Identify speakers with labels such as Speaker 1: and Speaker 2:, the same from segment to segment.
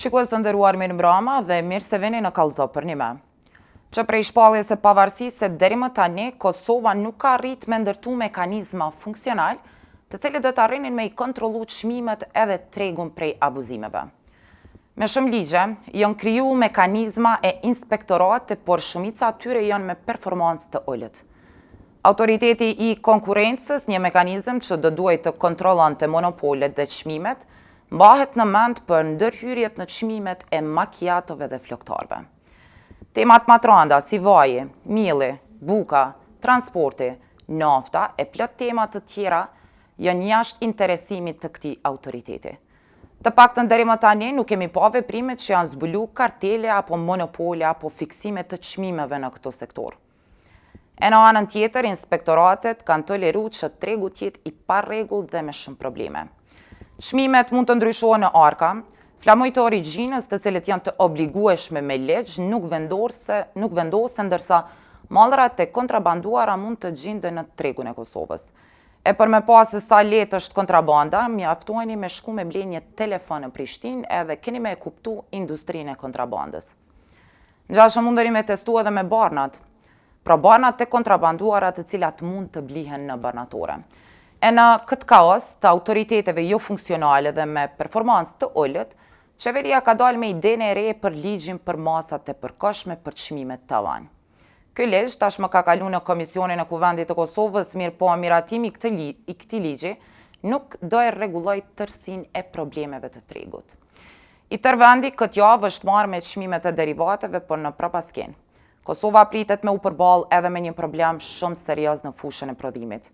Speaker 1: Shikues të nderuar, mirë mbrëma dhe mirë se vini në Kallëzo për një me. Që prej shpalljes së pavarësisë se deri më tani Kosova nuk ka arrit me ndërtu mekanizma funksional, të cilët do të arrinin me i kontrollu çmimet edhe tregun prej abuzimeve. Me shumë ligje, janë kriju mekanizma e inspektorate, por shumica atyre janë me performancë të ulët. Autoriteti i konkurrencës, një mekanizëm që do duhet të kontrollonte monopolet dhe çmimet, mbahet në mend për ndërhyrjet në çmimet e makiatove dhe floktarve. Temat më të rënda si vaji, mielli, buka, transporti, nafta e plot tema të tjera janë jashtë interesimit të këtij autoriteti. Të paktën deri më tani nuk kemi pa veprime që janë zbulu kartele apo monopole apo fiksime të çmimeve në këtë sektor. E në anën tjetër, inspektoratet kanë toleru që tregu të jetë i parregull dhe me shumë probleme. Çmimet mund të ndryshohen në arka, flamujtë origjinës të cilët janë të obligueshme me ligj nuk vendosen, ndërsa mallrat e kontrabanduara mund të gjenden në tregun e Kosovës. E për me pas se sa lehtë është kontrabanda, mjaftoheni me shku me ble një telefon në Prishtinë edhe keni me kuptu industrinë e kontrabandës. Ngjashëm mundeni me testu edhe me barnat. Pra barnat e kontrabanduara të cilat mund të blihen në barnatore. E në këtë kaos të autoriteteve jo funksionale dhe me performancë të ulët, qeveria ka dalë me idenë e re për ligjin për masat e përkohshme për çmimet tavan. Ky ligj tashmë ka kalu në Komisionin e Kuvendit të Kosovës, mirë po miratimi i këtij ligji nuk do e rregulloj tërësinë e problemeve të tregut. I tërë vendi këtë javë është marrë me çmimet e derivateve, por në prapaskenë. Kosova pritet me u përballë edhe me një problem shumë serioz në fushën e prodhimit.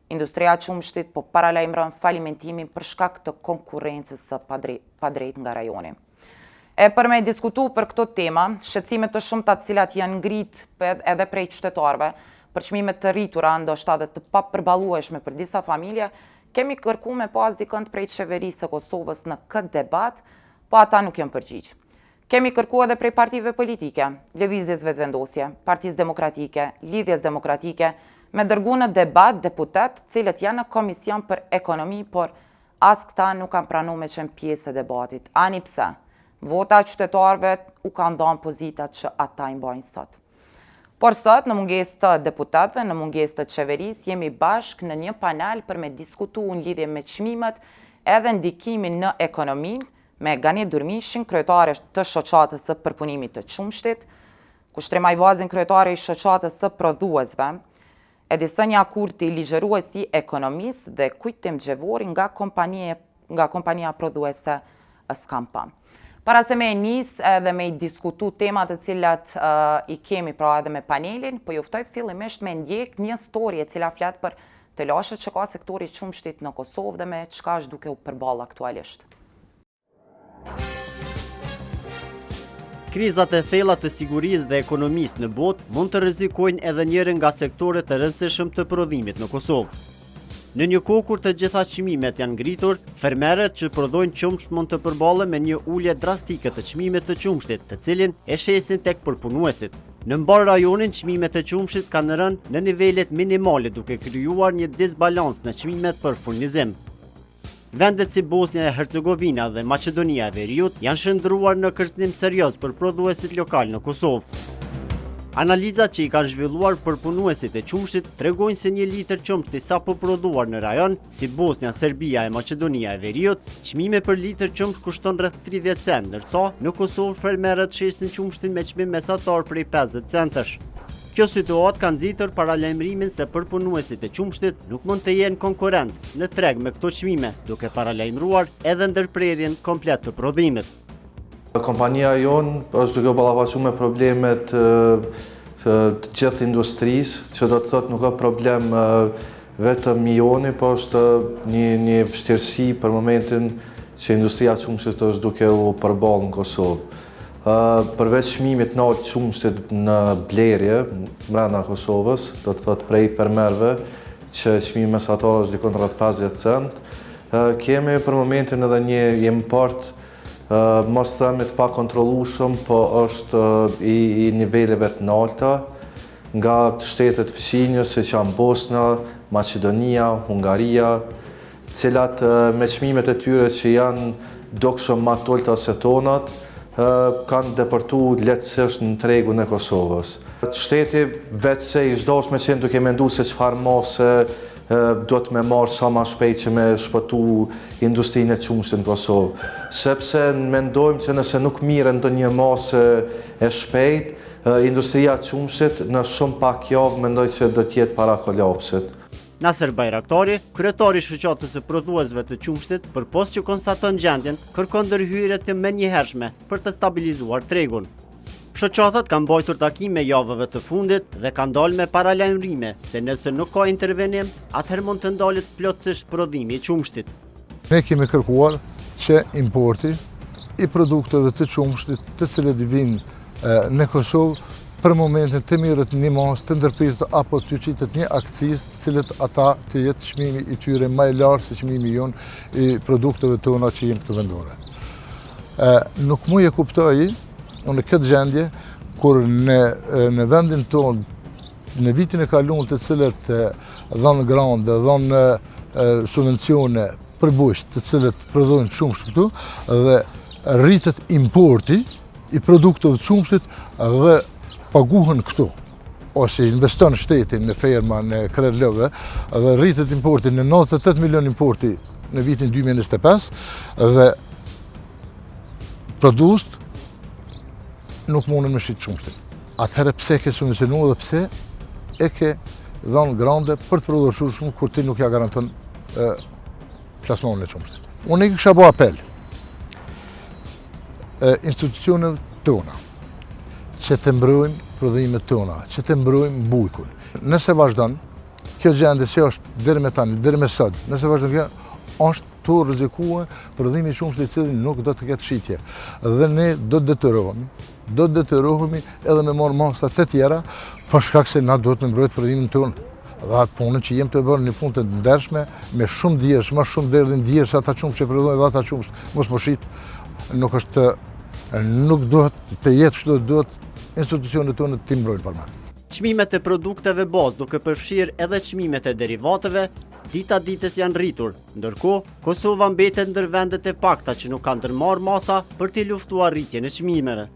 Speaker 1: Industria e qumshtit po paralajmëron falimentimin për shkak të konkurrencës së padrejtë nga rajoni. E për me diskutu për këto tema, shqetësimet të shumta të cilat janë ngrit edhe prej qytetarëve, për çmimet të rritura ndoshta edhe të papërballueshme për disa familje, kemi kërku me pas dikënd prej qeverisë së Kosovës në këtë debat, po ata nuk janë përgjigj. Kemi kërku edhe prej partive politike, Lëvizjes Vetëvendosje, Partisë Demokratike, Lidhjes Demokratike, me dërgu në debat deputet cilët janë në Komision për Ekonomi, por as këta nuk kanë pranu me qenë pjesë e debatit. Ani pse? Vota qytetarëve u kanë dhënë pozitat që ata i mbajnë sot. Por sot, në mungesë të deputetëve, në mungesë të qeverisë, jemi bashkë në një panel për me diskutu në lidhje me çmimet edhe ndikimin në ekonominë, me Gani Durmishin, kryetare të shoqatës së përpunimit të qumshtit, Kushtrim Ajvazin, kryetare i shoqatës së prodhuesve, Edisonja Kurti, ligjëruesi ekonomisë dhe Kujtim Xhevori nga kompania prodhuese Skampa. Para se me nis edhe me diskutu temat të cilat i kemi pra edhe me panelin, po juftoj fillimisht me ndjek një storie cila flet për të lashët që ka sektori qumshtit në Kosovë dhe me çka është duke u përballë aktualisht.
Speaker 2: Krizat e thella të sigurisë dhe ekonomisë në botë mund të rrezikojnë edhe njërin nga sektorët e rëndësishëm të prodhimit në Kosovë. Në një kohë kur të gjitha çmimet janë ngritur, fermerët që prodhojnë qumsht mund të përballen me një ulje drastike të çmimit të qumshtit, të cilin e shesin tek përpunuesit. Në mbar rajonin, çmimet e qumshtit kanë rënë në nivelet minimale, duke krijuar një disbalans në çmimet për furnizim. Vendet si Bosnia e Hercegovina dhe Maqedonia e Veriut janë shndruar në kërcënim serioz për prodhuesit lokal në Kosovë. Analizat që i kanë zhvilluar përpunuesit e qumshtit tregojnë se 1 litër qumshti sapo prodhuar në rajon si Bosnia, Serbia e Maqedonia e Veriut, çmimi për litër qumsht kushton rreth 30 cent, ndërsa në Kosovë fermerët shesin qumshtin me çmim mesatar prej 50 centësh. Kjo situatë ka nxitur paralajmërimin se përpunuesit e qumshtit nuk mund të jenë konkurrent në treg me këto çmime, duke paralajmëruar edhe ndërprerjen komplet të prodhimit.
Speaker 3: Kompania jonë është duke u ballafaqur me problemet të gjithë industrisë, që do të thotë nuk ka problem vetëm milioni, po është një vështirësi për momentin që industria e qumshtit është duke u përballë në Kosovë. Përveç çmimit të lartë qumshtit në blerje brenda Kosovës, do të thotë prej fermerëve, që çmimi mesatar është diku rreth 50 cent, kemi për momentin edhe një import mos themi të pa kontrollueshëm, po është i niveleve të larta nga shtetet fqinjës, siç janë Bosna, Maqedonia, Hungaria, cilat me çmimet e tyre që janë dukshëm ma tulta se tonat, kanë depërtu lehtësisht në tregun e Kosovës. Shteti vetë se i zhdashme qenë duke mendu se çfarë mase do të me marë sa ma shpejt që me shpëtu industrinë e qumshtit në Kosovë. Sepse mendojmë që nëse nuk mirën ndonjë masë e shpejt, industria e qumshtit në shumë pak javë mendoj që do të jetë para kolapsit.
Speaker 2: Naser Bajraktari, kryetari i shoqatës së prodhuesve të qumshtit, përpos që konstaton gjendjen, kërkon ndërhyrje të menjëhershme për të stabilizuar tregun. Shoqatët kanë mbajtur takime javëve të fundit dhe kanë dalë me paralajmërime se nëse nuk ka intervenim, atëherë mund të ndalet plotësisht prodhimi i qumshtit.
Speaker 4: Ne kemi kërkuar që importi i produkteve të qumshtit të cilët vinë në Kosovë për momentin të mirët një mas të ndërpritet apo të qitet një akciz të cilët ata të jetë çmimi i tyre më i lartë se çmimi jonë i produkteve tona që jenë këtë vendore. Nuk mu e kuptoj në këtë gjendje kur në vendin tonë në vitin e kaluar të cilët dhanë grande, dhanë subvencione për bujq të cilët prodhojnë qumsht këtu dhe rritet importi i produkteve të qumshtit dhe paguhen këtu, ose investon shtetin në ferma, në krerë lëve, dhe rritet importi në 98 milion importi në vitin 2025, dhe produst nuk mundën me shqitë qumshtin. Atëherë pse ke subvencionu dhe pse e ke dhanë grande për të prodhuar shumë kur ti nuk ja garanton plasmonin e qumshtit. Unë e kisha bo apel institucionet tona, që të mbrojmë prodhimet tona, që të mbrojmë bujkun. Nëse vazhdon, kjo gjendje që është deri me tani, deri me sot, nëse vazhdon kjo, është të rrezikue prodhimi i qumshtit i cili nuk do të ketë shitje. Dhe ne do të detyrohemi edhe me marrë masa të tjera, për shkak se na duhet të mbrojtë prodhimin tonë. Dhe atë punën që jem të bërë një punë të ndershme, me shumë djesh, ma shumë deri dhe ndjesh ata qumsht që prodhojnë dhe ata qumsht mos më shit, nuk duhet të jetë kështu, duhet institucionet tonë të mbrojnë format.
Speaker 2: Çmimet e produkteve bazë duke përfshirë edhe çmimet e derivateve, dita ditës janë rritur, ndërkohë Kosova mbetet ndër vendet e pakta që nuk kanë ndërmarrë masa për të luftuar rritjen e çmimeve.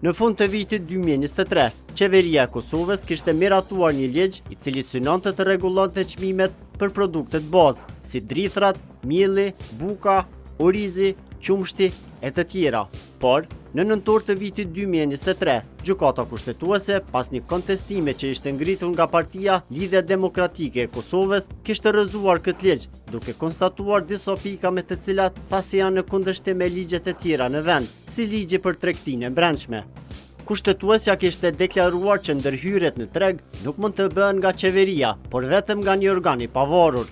Speaker 2: Në fund të vitit 2023, qeveria e Kosovës kishte miratuar një ligj i cili synonte të rregullonte çmimet për produktet bazë, si drithrat, mielli, buka, orizi, qumshti e të tjera. Por, në nëntor të vitit 2023, gjykata kushtetuese, pas një kontestime që ishte ngritur nga Partia Lidhja Demokratike e Kosovës, kishte rrëzuar këtë ligj, duke konstatuar disa pika me të cilat tha se janë në kundërshtim me ligjet e tjera në vend, si ligji për tregtinë e brendshme. Kushtetuesja kishte deklaruar që ndërhyrjet në treg nuk mund të bëhen nga qeveria, por vetëm nga një organ i pavarur.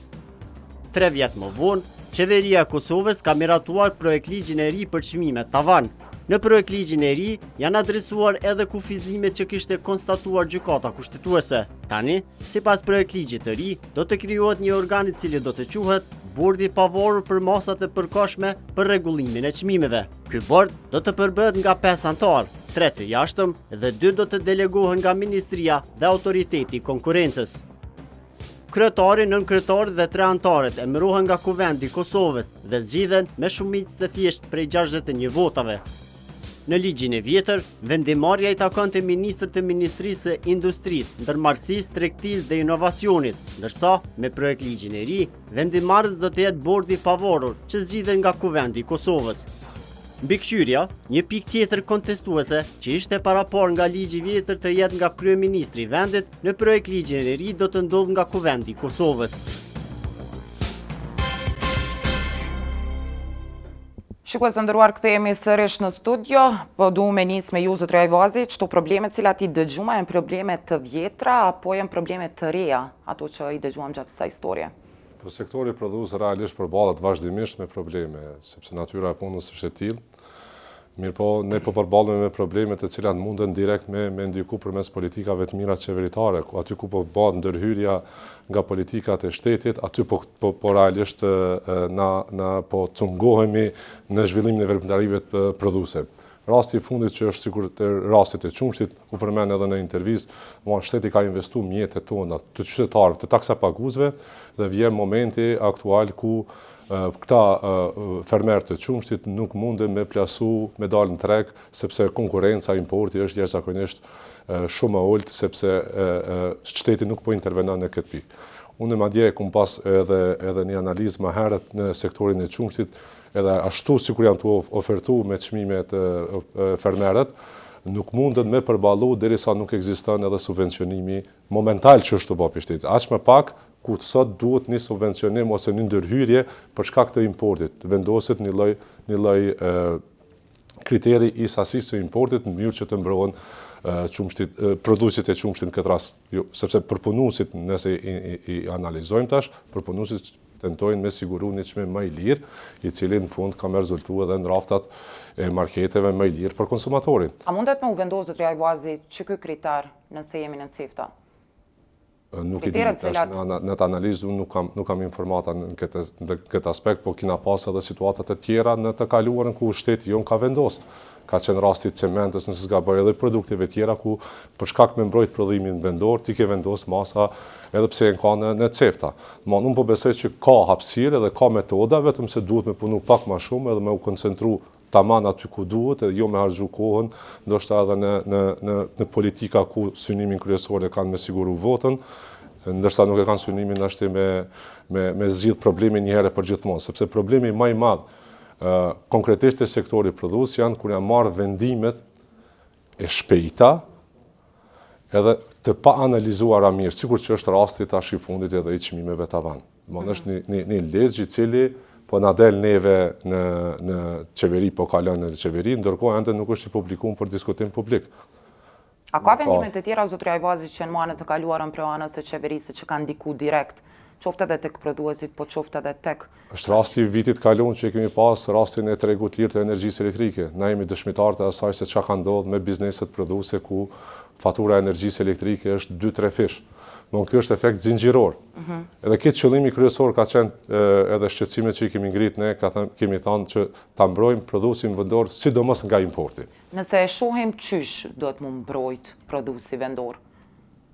Speaker 2: 3 vjet më vonë, qeveria e Kosovës ka miratuar projekt ligjin e ri për çmimet tavan. Në projekt ligjin e ri janë adresuar edhe kufizimet që kishte konstatuar gjykata kushtetuese. Tani, sipas projekt ligjit të ri, do të krijohet një organ i cili do të quhet Bordi i pavarur për masat e përkohshme për rregullimin e çmimeve. Ky bord do të përbëhet nga 5 anëtar, 3 të jashtëm dhe 2 do të delegohen nga Ministria dhe Autoriteti i Konkurrencës. Kryetari, nënkryetari dhe 3 anëtarët emërohen nga Kuvendi i Kosovës dhe zgjidhen me shumicë të thjeshtë prej 61 votave. Në ligjin e vjetër, vendimarrja i takonte ministrit të Ministrisë së Industrisë, Ndërmarrësisë, Tregtisë dhe Inovacionit, ndërsa me projekt ligjin e ri, vendimarrës do të jetë bordi i pavarur që zgjidhet nga Kuvendi i Kosovës. Mbikëqyrja, një pikë tjetër kontestuese që ishte parapar nga ligji i vjetër të jetë nga kryeministri i vendit, në projekt ligjin e ri do të ndodhë nga Kuvendi i Kosovës.
Speaker 1: Shikues të nderuar, kthehemi sërish në studio, po du me nis me ju zotëria Ajvazi, çto probleme cilat i dëgjuma janë probleme të vjetra apo janë probleme të reja, ato që i dëgjuam gjatë kësaj historie?
Speaker 5: Po sektori prodhues realisht përballet vazhdimisht me probleme, sepse natyra e punës është e tillë. Mirëpo ne po përballemi me probleme të cilat munden direkt me ndiku përmes politikave të mira qeveritare, aty ku po bëhet ndërhyrja nga politikat e shtetit, aty po realisht na po cungohemi në zhvillimin e veprimtarive prodhuese. Rasti I fundit që është sikur të rastit e Qumshtit, u përmend edhe në intervistë, shteti ka investuar mjetet tona të qytetarëve, të taksapaguesve dhe vjen momenti aktual ku këta fermerë të Qumshtit nuk munden me plasu, me dalë në treg, sepse konkurenca, importi është jashtëzakonisht shumë e ulët, sepse shteti nuk po intervenon në këtë pikë. Unë madje kum pas edhe një analizë më herët në sektorin e Qumshtit, edhe ashtu sikur janë të ofertu me çmimet fermerët, nuk mundën me përballu derisa nuk ekziston edhe subvencionimi momental që është të bëj shteti. Aq më pak ku sot duhet një subvencionim ose një ndërhyrje për shkak të importit. Vendoset një lloj kriteri I sasisë së importit në mënyrë që të mbrohen produsit e Qumshtit në këtë rast, sepse përpunuesit nëse I analizojmë tash, përpunuesit tentojnë me siguru një çmim më I lirë, I cili në fund ka me rezultu edhe në raftat e marketeve më I lirë për konsumatorin.
Speaker 1: A mundet me u vendosë Zotri Ajvazi që ky kriter nëse jemi në cifta?
Speaker 5: Nuk I di në të analizë, unë nuk kam informata në këtë aspekt, po kina pas edhe situatat e tjera në të kaluarën ku shteti jonë ka vendosë. Ka qenë rasti cementës nëse s'gaboj edhe produktive tjera ku për shkak me mbrojt prodhimin vendor, ti ke vendos masa edhe pse ka në cefta. Unë po besoj që ka hapësirë edhe ka metoda, vetëm se duhet me punu pak më shumë edhe me u koncentru taman aty ku duhet, edhe jo me harxhu kohën, ndoshta edhe në politika ku synimin kryesor e kanë me siguru votën, ndërsa nuk e kanë synimin ashtu me zgjidh problemin një herë për gjithmonë, sepse problemi më I madh konkretisht e sektori produs janë kur janë marrë vendimet e shpejta edhe të pa analizuara mirë, sikur që është rasti tash I fundit edhe I çmimeve tavan. Është një ligj I cili po na del neve në qeveri, po kalon në qeveri, ndërkohë ende nuk është I publikuar për diskutim publik.
Speaker 1: A ka vendime të tjera Zotri Ajvazi që në muanet të kaluara për anës së qeverisë që kanë ndiku direkt, qoftë edhe tek prodhuesit, po qoftë edhe tek?
Speaker 5: Është rasti I vitit kaluar që kemi pas rastin e tregut lirë të energjisë elektrike. Na jemi dëshmitar të asaj se çka ka ndodhur me bizneset prodhuese ku fatura e energjisë elektrike është 2-3 fish. Kjo është efekt zinxhiror. Edhe këtë qëllimi kryesor ka qenë edhe shqetësimet që I kemi ngrit ne, kemi thënë që ta mbrojmë prodhuesin vendor, sidomos nga importi.
Speaker 1: Nëse e shohim qysh duhet mu mbrojt prodhuesi vendor,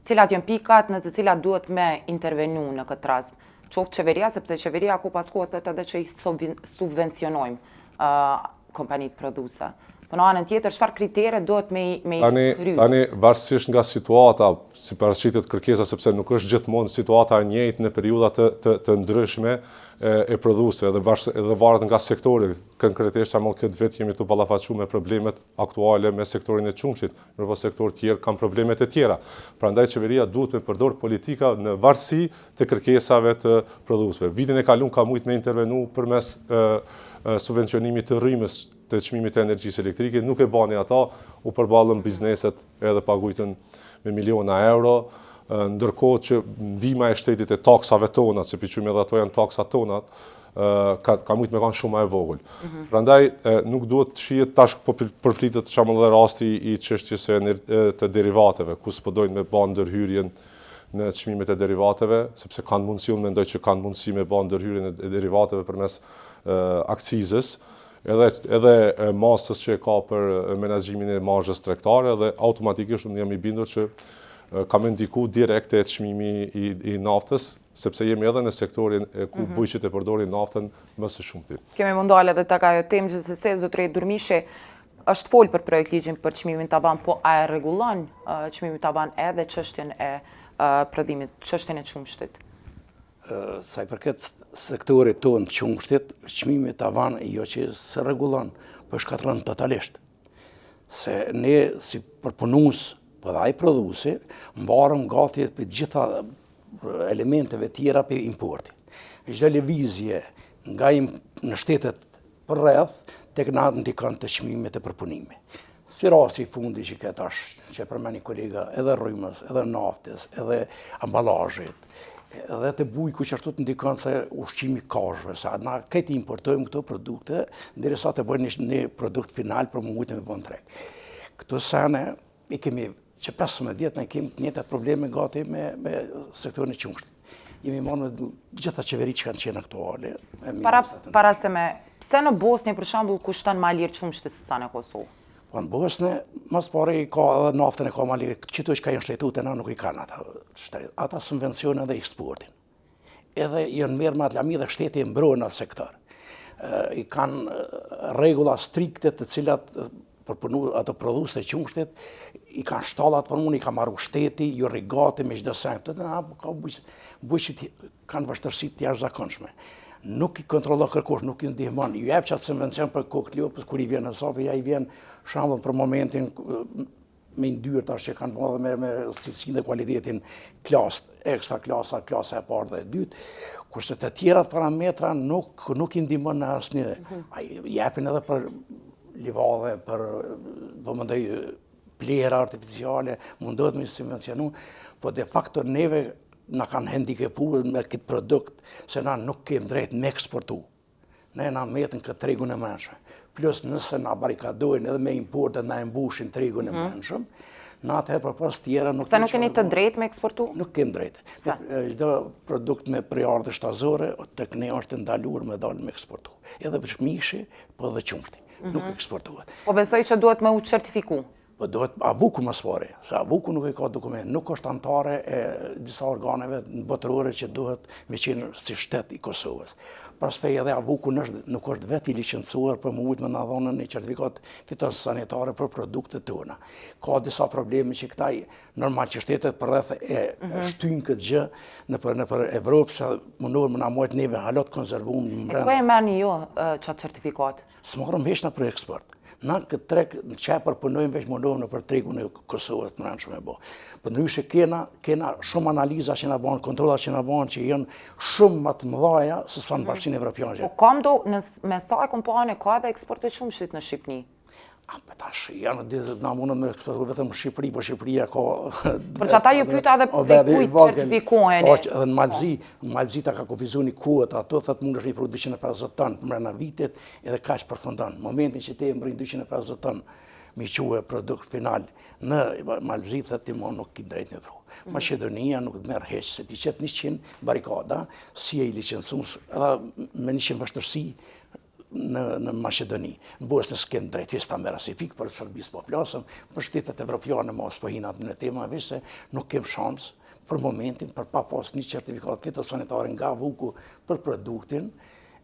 Speaker 1: cilat janë pikat në të cilat duhet me intervenu në këtë rast, qoftë qeveria, sepse qeveria ku paskuat edhe që I subvencionojmë kompanitë prodhuese. Po në anën tjetër, çfarë kritere duhet me kry?
Speaker 5: Tani varësisht nga situata, si paraqiten kërkesa, sepse nuk është gjithmonë situata e njëjtë në periudha të ndryshme e prodhuesve, edhe varet nga sektori. Konkretisht më këtë vit jemi të ballafaqur me problemet aktuale me sektorin e Qumshtit, ndërkohë sektorë tjerë kanë problemet e tjera. Prandaj qeveria duhet me përdor politika në varësi të kërkesave të prodhuesve. Vitin e kaluar ka mujt me intervenu përmes subvencionimit të rrymës të çmimit të energjisë elektrike, nuk e bani ata, u përballën bizneset edhe pagujtën me miliona euro, ndërkohë që ndihma e shtetit e taksave tona, se piqyme edhe ato janë taksat tona, ka mujt me kanë shumë e vogël. Prandaj nuk duhet të shihet tash po përflitet çamëllë rasti I çështjes të derivateve, ku s'podojnë me bën ndërhyrjen në çmimet e derivateve, sepse kanë mundësi, unë mendoj që kanë mundësi me bën ndërhyrjen e derivateve përmes akcizës, edhe masës që ka për menaxhimin e marzhës tregtare, dhe automatikisht unë jam I bindur që ka me ndiku direkt e çmimi I naftës, sepse jemi edhe në sektorin ku bujqit e përdorin naftën më së shumti.
Speaker 1: Kemi mundale edhe tek ajo temë gjithsesi, Zotri Durmishi është fol për projekt ligjin për çmimin tavan, po a e rregullon çmimin tavan edhe çështjen e prodhimit, çështjen e Qumshtit?
Speaker 6: Sa I përket sektorit tonë të Qumshtit, çmimi tavan jo që se rregullon, po shkatërron totalisht. Se ne si përpunues, po dhe ai prodhuesi, mbarëm gati për gjitha elementeve tjera për importi. Çdo lëvizje nga në shtetet përreth tek na ndikon të çmimet e përpunimit. Si rasti I fundi që ka tash, që përmeni kolega, edhe rrymës, edhe naftës, edhe ambalazhit, edhe të bujku që ashtu të ndikon se ushqimi kafshëve, sa na këtë importojmë këto produkte, derisa të bëjnë një produkt final për mujtë me bën treg. Këto sene I kemi që 15 vjet ne kemi të njëjtat probleme gati me sektorin e Qumshtit. Jemi marrë me gjitha qeveritë që kanë qenë aktuale.
Speaker 1: Para se me, pse në Bosnjë për shembull kushton më lirë Qumshti se sa në Kosovë?
Speaker 6: Po në Bosnë, mas pare i ka edhe naftën e ka mali, qëto që ka jenë shtetu të na nuk i kanë ata subvencione dhe eksportin. Edhe janë merë me atë lami dhe shteti e mbrojnë atë sektor. I kanë regula strikte të cilat për punu ato prodhues të qumshtit, i kanë shtallat formun, i ka marru shteti, ju rigati me çdo sen. Ka bujqit kanë vështërsi të jashtëzakonshme. Nuk i kontrollon kërkosh, nuk i ndihmon. Ju jep çat subvencion për kokë lopës kur i vjen në sapi, ja i vjen shembull për momentin me ndyrë tash që kanë bërë me cilësinë dhe kualitetin ekstra klasa e parë dhe e dytë, kurse të tjerat parametra nuk i ndihmon në asnjë. Ai japin edhe për livadhe, për vëmendoj plera artificiale, mundohet me subvencionu, po de facto neve na kanë handikepuar me këtë produkt, se na nuk kemi drejt me eksportu. Ne na metën këtë tregun e menshëm. Plus nëse na barikadojnë edhe me importet na e mbushin tregun e menshëm, na atëherë përpas tjera nuk...
Speaker 1: Sa nuk keni të drejt me eksportu?
Speaker 6: Nuk kemi drejt. Çdo produkt me prejardhë shtazore, tek ne është ndaluar me dalë me eksportu. Edhe për mishi, po edhe qumshti. Nuk eksportohet.
Speaker 1: Po besoj që duhet me u certifiku?
Speaker 6: Po duhet avuku më spore, se avuku nuk e ka dokument, nuk është antare e disa organeve botërore që duhet me qenë si shtet i Kosovës. Pastaj edhe avuku nuk është vetë i licencuar për mujt me na dhënën një certifikat fitosanitare për produktet tona. Ka disa probleme që këta normal që shtetet për rreth e shtyjnë këtë gjë nëpër Evropë, se mundohen më na mojt neve halot konservuar në brenda.
Speaker 1: Ku e merrni ju çat certifikat?
Speaker 6: S'marrëm vesh na për eksport. Na këtë treg në që përpunojmë veç mundohem në për tregun e Kosovës të mërënshme e bo. Për ndryshe kena shumë analiza që na banë, kontrola që na banë, që janë shumë më të mëdhaja se sa në Bashkinë Evropiane.
Speaker 1: Po kam do, me sa e kompane ka edhe eksport të qumshtit në Shqipni?
Speaker 6: Për tash, janë dizet na mundën me eksportu vetëm në Shqipëri, po Shqipëria ka...
Speaker 1: Për që ata ju pyta edhe për kujt certifikoheni?
Speaker 6: Edhe në Malzi ta ka kufizu një kuët, ato thët mund është një produt 250 ton për mrena vitit, edhe kaq përfundon. Momentin që te e mbrin 250 ton mi quhe produkt final në Malzi, thët ti mo nuk ki drejt me pru. Maqedonia nuk të merë heq, se ti qëtë 100 barikada, si e i licensus, edhe me 100 vështërsi, në Maqedoni. Në Bosnë s'kem drejtis ta merë si pikë, për Shërbis po flasëm, për shtetet evropiane mos po hinat në tema se nuk kem shans për momentin, për pa pas një certifikat fitosanitare nga avuku për produktin,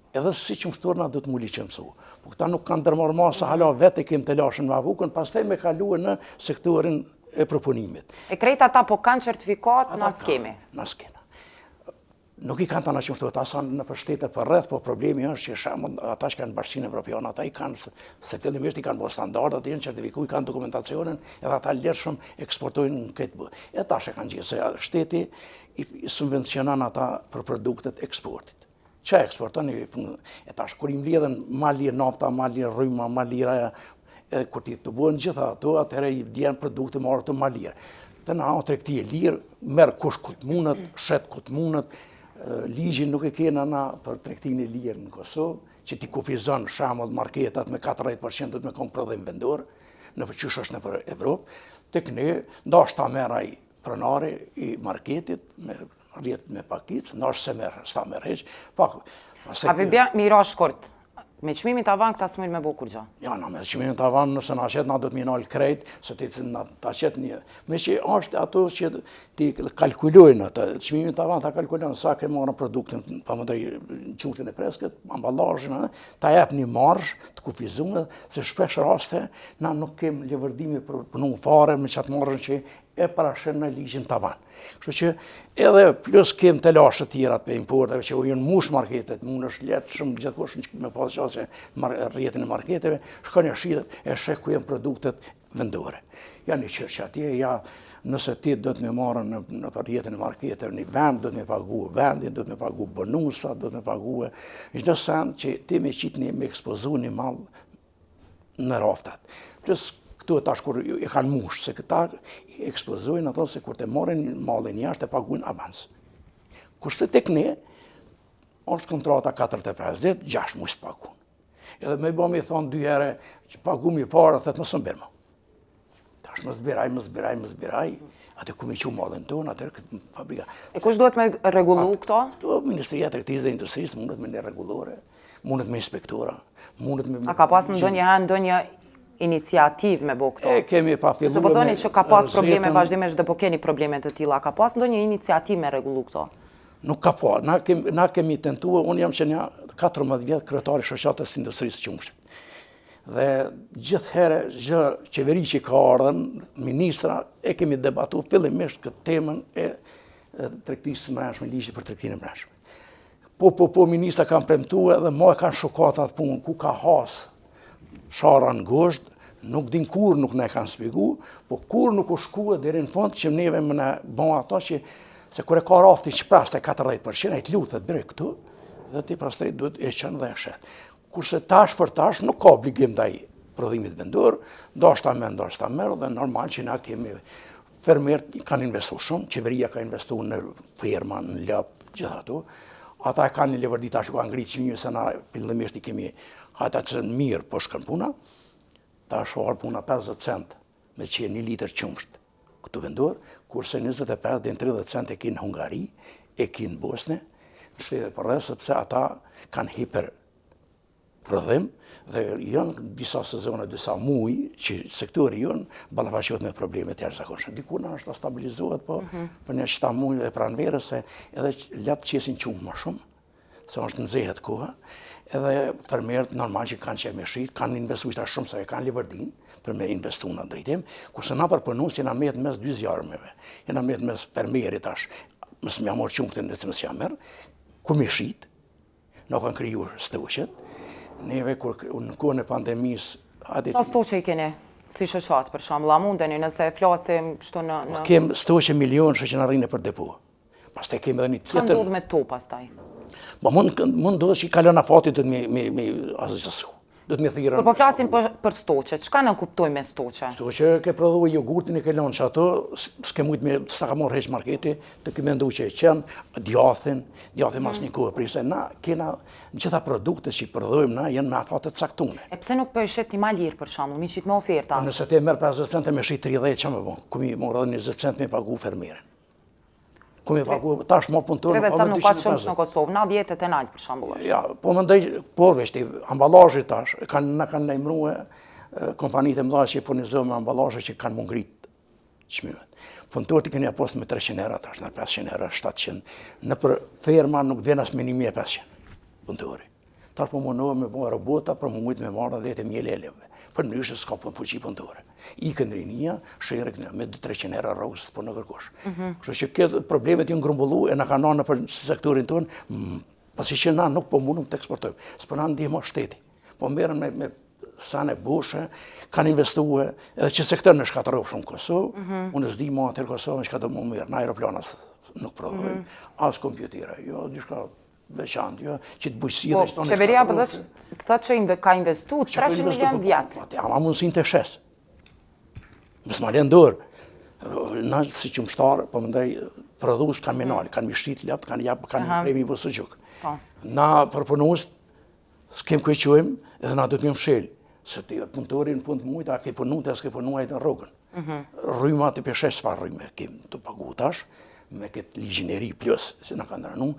Speaker 6: edhe si qumshtorna do të mu licencu. Po këta nuk kanë dërmarë masa, hala vete kem të lashën me avukun, pastaj me kaluë në sektorin e propunimit.
Speaker 1: E krejt ata po kanë certifikat, na s'kemi?
Speaker 6: Na s'kena. Nuk i kanë të në qumshtuar, ata sa në përshtetet për rreth, po problemi është që shembull ata që kanë Bashkinë Evropiane, ata i kanë, se fillimisht i kanë bërë standardat, i kanë certifikuar, i kanë dokumentacionin, edhe ata lirshëm eksportojnë në këtë bë. E tash e kanë gjithë, se shteti i subvencionan ata për produktet eksportit. Që eksporton, e tash kur i mbledhen ma lirë nafta, ma lirë rryma, ma lira, edhe kur ti të bëhen gjitha ato, atëherë i djenë produkte marrë të ma lirë. Të na tregti e lirë, merë kush ku të mundet, shet ku të mundet, ligjin nuk e kena na për tregtinë e lirë në Kosovë, që ti kufizon shembull marketat me 40% do të me kom prodhim vendor, në përqysh është në për Evropë, tek ne, ndoshta merr ai pronari i marketit, me rrjet me pakic, ndoshta se merr, s'ta merr hiç, pak.
Speaker 1: A bibja mira shkurt. Me çmimin tavan këta s'mujnë me bo kur gjo?
Speaker 6: Ja, me çmimin tavan nëse na qet na do të minal krejt, se ti ta qet një. Me që është ato që ti kalkulojnë atë, çmimin tavan ta kalkulojnë sa ke marrë produktin, pamëndaj qumshtin e freskët, amballazhin, ta jap një marzh të kufizuar, se shpesh raste na nuk kem levërdimi për punu fare me çat marrën që e parashën në ligjin tavan. Kështu që edhe plus kem të lashë të tjera të importeve që u jënë mush marketet, mund është letë shumë gjithkush me pas qasë rjetin e marketeve, shkon e shitet e shek ku jenë produktet vendore. Ja një që atje, ja nëse ti do të me marrë në rjetin e marketeve, një vend do të me pagu vendin, do të me pagu bonusa, do të me pagu çdo sen që ti me qitni me ekspozu një mall në raftat. Plus këtu tash kur e kanë mush, se këta ekspozojnë ato se kur të marrin mallin jashtë e paguajnë avans. Kurse tek ne është kontrata 45 ditë, 6 muaj paguajnë. Edhe më bëmë i thonë 2 herë që paguam i parë, thotë mos mbërma. Tash mos zbiraj, atë ku më qiu mallin ton, atë këtë fabrika.
Speaker 1: E kush duhet me rregullu këto?
Speaker 6: Këto Ministria e Tregtisë dhe Industrisë mundet me një rregullore, mundet me inspektora, mundet me...
Speaker 1: A ka pas ndonjë iniciativë me bo këto?
Speaker 6: Kemi pa filluar.
Speaker 1: Se po thoni që ka pas probleme
Speaker 6: rrjetën-
Speaker 1: vazhdimisht dhe po keni probleme të tilla, ka pas ndonjë iniciativë me rregullu këto?
Speaker 6: Nuk ka pa. Na kemi tentuar, unë jam që një 14 vjet kryetari shoqatës industrisë qumshit. Dhe gjithë herë, qeveri që ka ardhen, ministra, e kemi debatu fillimisht këtë temën e tregtisë së mbrëmshme, ligjit për tregtinë e mbrëmshme. Po, ministra kanë premtuar dhe ma e kanë shokat atë punë, ku ka has shara në gosht, nuk din kur nuk ne kanë spigu, po kur nuk u shkua deri në fund që neve më ne bon ato që se kur e ka rafti që praste 40%, e të luthet bërë këtu, dhe ti prastaj duhet e qenë dhe e shet. Kurse tash për tash nuk ka obligim ndaj prodhimit vendor, ndoshta merr dhe normal që na kemi fermerët kanë investuar shumë, qeveria ka investuar në ferma, në lop, gjithë ato. Ata e kanë një levardi tash ku kanë ngritë çmimin se na fillimisht I kemi ata që mirë po shkon puna. Tash or puna 50 cent me që 1 litër qumsht këtu vendor, kurse 25 deri në 30 cent e kinë në Hungari, e kinë në Bosnë, në shtetet përreth sepse ata kanë hiper prodhim dhe janë disa sezone, disa muaj që sektori jonë ballafaqohet me probleme të jashtëzakonshme. Diku na është stabilizohet, po për një qita muaj e pranverës se edhe lapt qesin qumë më shumë, se është nxehet koha, edhe fermerët normal që kanë që me shit, kanë investuar shumë se kanë livardin për me investu në drejtim, kurse na për punus jena met mes dy zjarmeve, jena met mes fermerit tash, mësë mja morë qumëtin dhe të mësë jam merë, ku me shit, nuk kanë kriju stoqet, neve në kohën e pandemisë...
Speaker 1: Sa stoqe I keni si shoqat për shembull, a mundeni nëse flasim kështu në...
Speaker 6: Kem stoqe milion që në rrinë për depo. Pastaj kemi edhe një
Speaker 1: tjetër... Çfarë ndodh me to pastaj?
Speaker 6: Po mund ndodh që I kalon afati do të me asgjësu. Do të më thirrën.
Speaker 1: Po flasim për stoqe. Çka ne kuptojmë me stoqe?
Speaker 6: Stoqe ke prodhuar jogurtin e ke lënë ato, s'ke mujt me sa ka marrë heq marketi, të ke menduar që e qen djathin mas një kohë prisa na kena gjitha produktet që I prodhojmë na janë me afate të caktuara.
Speaker 1: E pse nuk po e shet një malir për shembull, miqit me oferta?
Speaker 6: Nëse ti merr 50 cent me shit 30 ç'a më bën? Ku mi morr 20 cent me pagu fermerin. Ku mi pagu tash më punëtor.
Speaker 1: 30 cent nuk ka shumë në Kosovë, na vjetet e nalt për shembull.
Speaker 6: Ja, po mendoj porvesh ti amballazhi tash na kanë lajmëruar kompanitë e mëdha që furnizojnë me amballazhe që kanë ngrit çmimet. Punëtorët I keni apost me 300 euro tash, në 500 euro, 700. Në për ferma nuk vjen as me 1500 punëtori. Tash po mundohem me bëj robota për më mujt me marrë dhe të mjeleleve. Për ndryshe s'ka punë fuqi punëtore. Ikën rinia, shenrek me 300 euro rrugës po në kërkosh. Kështu që këtë problemet janë grumbullu e na kanë në për sektorin tonë, pasi që na nuk po mundum të eksportojmë. S'po na ndihmo shteti. Po merren me sane bushe, kanë investuar, edhe që sektor në shkatërov shumë Kosovë, unë s'di ma atër Kosovë në shka do më mirë, në aeroplanas nuk prodhojmë, as kompjutera, jo, dishka veçantë, jo, që të bujësi dhe shtonë...
Speaker 1: Qeveria për thëtë që ka investu 300 milion vjetë.
Speaker 6: Ama mundësin të shes. Mësë ma lenë dorë. Na si qumshtarë, po mëndaj, prodhus kanë menali, kanë mishrit ljapt, kanë premi për së gjukë. Na përpunus, s'kem këjqojmë, edhe na do të më mshelë. Se të punëtori në fund mujtë, a ke punu të s'ke punu ajtë në rogën. Rryma të peshesh çfarë rryme kem të pagu tash, me këtë ligjineri plus, se na kanë rënu.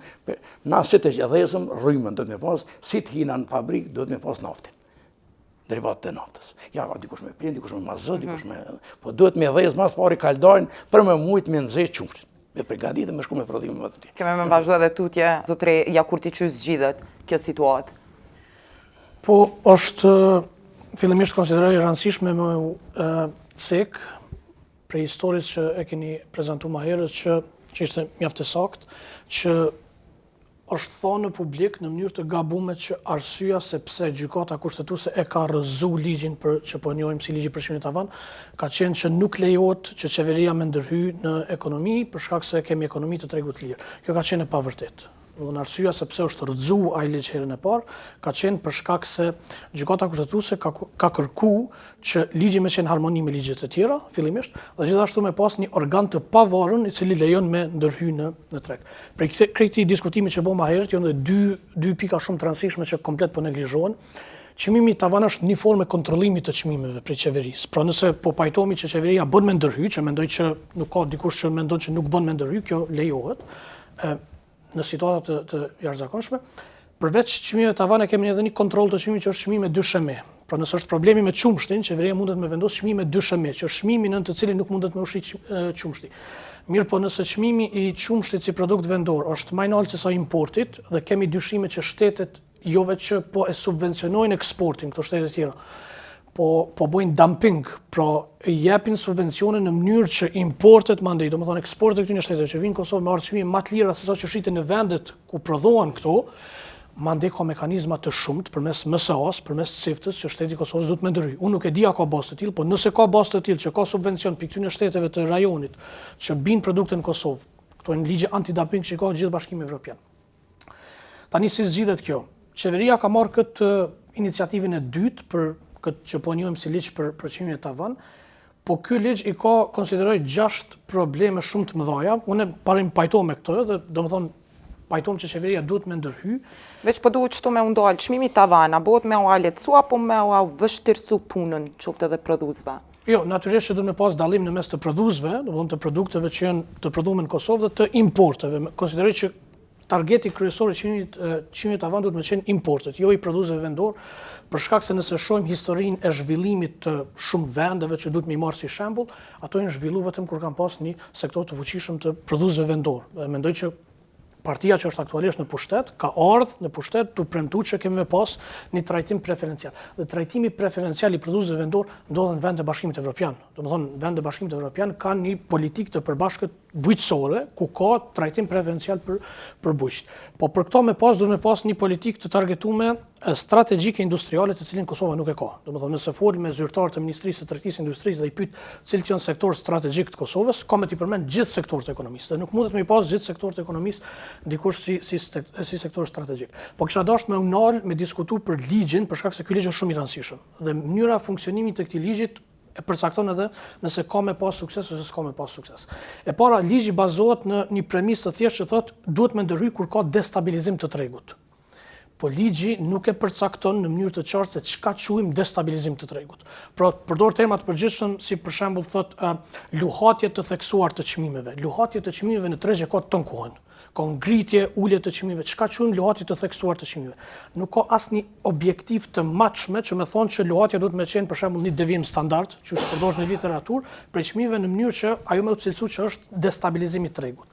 Speaker 6: Na si të gjedhezëm, rrymën do të me pas, si të hina në fabrikë, do të me pas naftin. Derivat të naftës. Ja, dikush me plin, dikush me mazot, dikush me... Po duhet me dhezë mas pari kaldajnë për me mujtë me nëzhe qumshtin. Me pregadit dhe me shku me prodhime më të tjerë.
Speaker 1: Keme me vazhdo edhe tutje, zotre, ja kur ti që zgjidhet kjo situatë?
Speaker 7: Po, është fillimisht konsideroj rëndësishme me cek prej historisë që e keni prezentu ma herët që ishte mjaft e sakt, që është thonë në publik në mënyrë të gabume që arsyeja sepse gjykata kushtetuese e ka rrëzu ligjin që po njohim si ligji përshimit tavan, ka qenë që nuk lejohet që qeveria me ndërhy në ekonomi për shkak se kemi ekonomi të tregut lirë. Kjo ka qenë e pavërtet. Në arsyeja sepse është rrëzu ai ligj herën e parë, ka qenë për shkak se gjykata kushtetuese ka kërku që ligji me qenë harmoni me ligjet e tjera, fillimisht, dhe gjithashtu me pas një organ të pavarur I cili lejon me ndërhy në treg. Për këtij diskutimi që bëma herët, janë dy pika shumë të rëndësishme që komplet po neglizhohen. Çmimi tavan është një formë kontrollimi të çmimeve prej qeverisë. Pra nëse po pajtohemi që qeveria bën me ndërhy, që mendoj që nuk ka dikush që mendon që nuk bën me ndërhy, kjo lejohet. Në situata të jashtëzakonshme, përveç çmimeve tavane kemi edhe një kontroll të çmimit që është çmimi me dyshemi. Pra nëse është problemi me qumshtin, qeveria mundet me vendosë çmime dysheme, që është çmimi nën të cilin nuk mundet me ushqit qumshti. Mirë po nëse çmimi i qumshtit si produkt vendor është më i lartë se sa importit dhe kemi dyshime që shtetet jo vetë po e subvencionojnë eksportin këto shtete tjera, po bojnë dumping, pra japin subvencione në mënyrë që importet mandej, domethënë eksportet këtyre shteteve që vinë në Kosovë me çmime më të lira se sa që shiten në vendet ku prodhohen këto, mandej ka mekanizma të shumtë përmes MSA-s, përmes CIFT-s që shteti i Kosovës duhet më ndërhyj. Unë nuk e di a ka bazë të tillë, po nëse ka bazë të tillë që ka subvencion pikë këtyre shteteve të rajonit që bin produkte në Kosovë, këto janë ligje anti-dumping që ka në gjithë Bashkimi Evropian. Tani si zgjidhet kjo? Qeveria ka marrë këtë iniciativën e dytë për këtë që po njohim si ligj për çmimin e tavan, po ky ligj i ka konsideroj 6 probleme shumë të mëdha. Unë parim pajtohem me këtë dhe domethënë pajtohem që qeveria duhet me ndërhyj.
Speaker 1: Veç po duhet çto me u ndal çmimi tavan, a bëhet me u lehtësu apo me u vështirësu punën qoftë edhe prodhuesve?
Speaker 7: Jo, natyrisht që duhet me pas dallim në mes të prodhuesve, domethënë të produkteve që janë të prodhuara në Kosovë dhe të importeve. Konsideroj që targeti kryesor i çmimit tavan duhet me qenë importet, jo i prodhuesve vendor, për shkak se nëse shohim historinë e zhvillimit të shumë vendeve që duhet me i marrë si shembull, ato janë zhvilluar vetëm kur kanë pas një sektor të fuqishëm të prodhuesve vendor. Dhe mendoj që partia që është aktualisht në pushtet ka ardhur në pushtet të premtuar që kemi me pas një trajtim preferencial. Dhe trajtimi preferencial i prodhuesve vendor ndodhen në vendet e Bashkimit Evropian. Domethënë vendet e Bashkimit Evropian kanë një politikë të përbashkët bujqësore ku ka trajtim preferencial për bujqt. Po për këto duhet me pas një politikë të targetuar strategjike industriale të cilin Kosova nuk e ka. Domethënë nëse fol me zyrtar të Ministrisë së Tregtisë Industrisë dhe i pyet cilët janë sektor strategjik të Kosovës, ka me t'i përmend gjithë sektorët e ekonomisë. Dhe nuk mundet me i pas gjithë sektorët e ekonomisë dikush si sektor strategjik. Po kisha dashur me unal me diskutu për ligjin, për shkak se ky ligj është shumë i rëndësishëm. Dhe mënyra funksionimit të këtij ligjit e përcakton edhe nëse ka me pas sukses ose s'ka me pas sukses. E para, ligji bazohet në një premisë të thjeshtë që thotë duhet me ndërhyj kur ka destabilizim të tregut. Po ligji nuk e përcakton në mënyrë të qartë se çka quajmë destabilizim të tregut. Pra, përdor terma të përgjithshëm si për shembull thotë luhatje të theksuar të çmimeve. Luhatje të çmimeve në tregje ka ton kohën. Ka ngritje, ulje të çmimeve. Çka quajmë luhatje të theksuar të çmimeve? Nuk ka asnjë objektiv të matshme që më thonë që luhatja duhet me qenë për shembull një devijim standard, që është përdorur në literaturë për çmimeve në mënyrë që ajo më të cilësuar që është destabilizimi i tregut.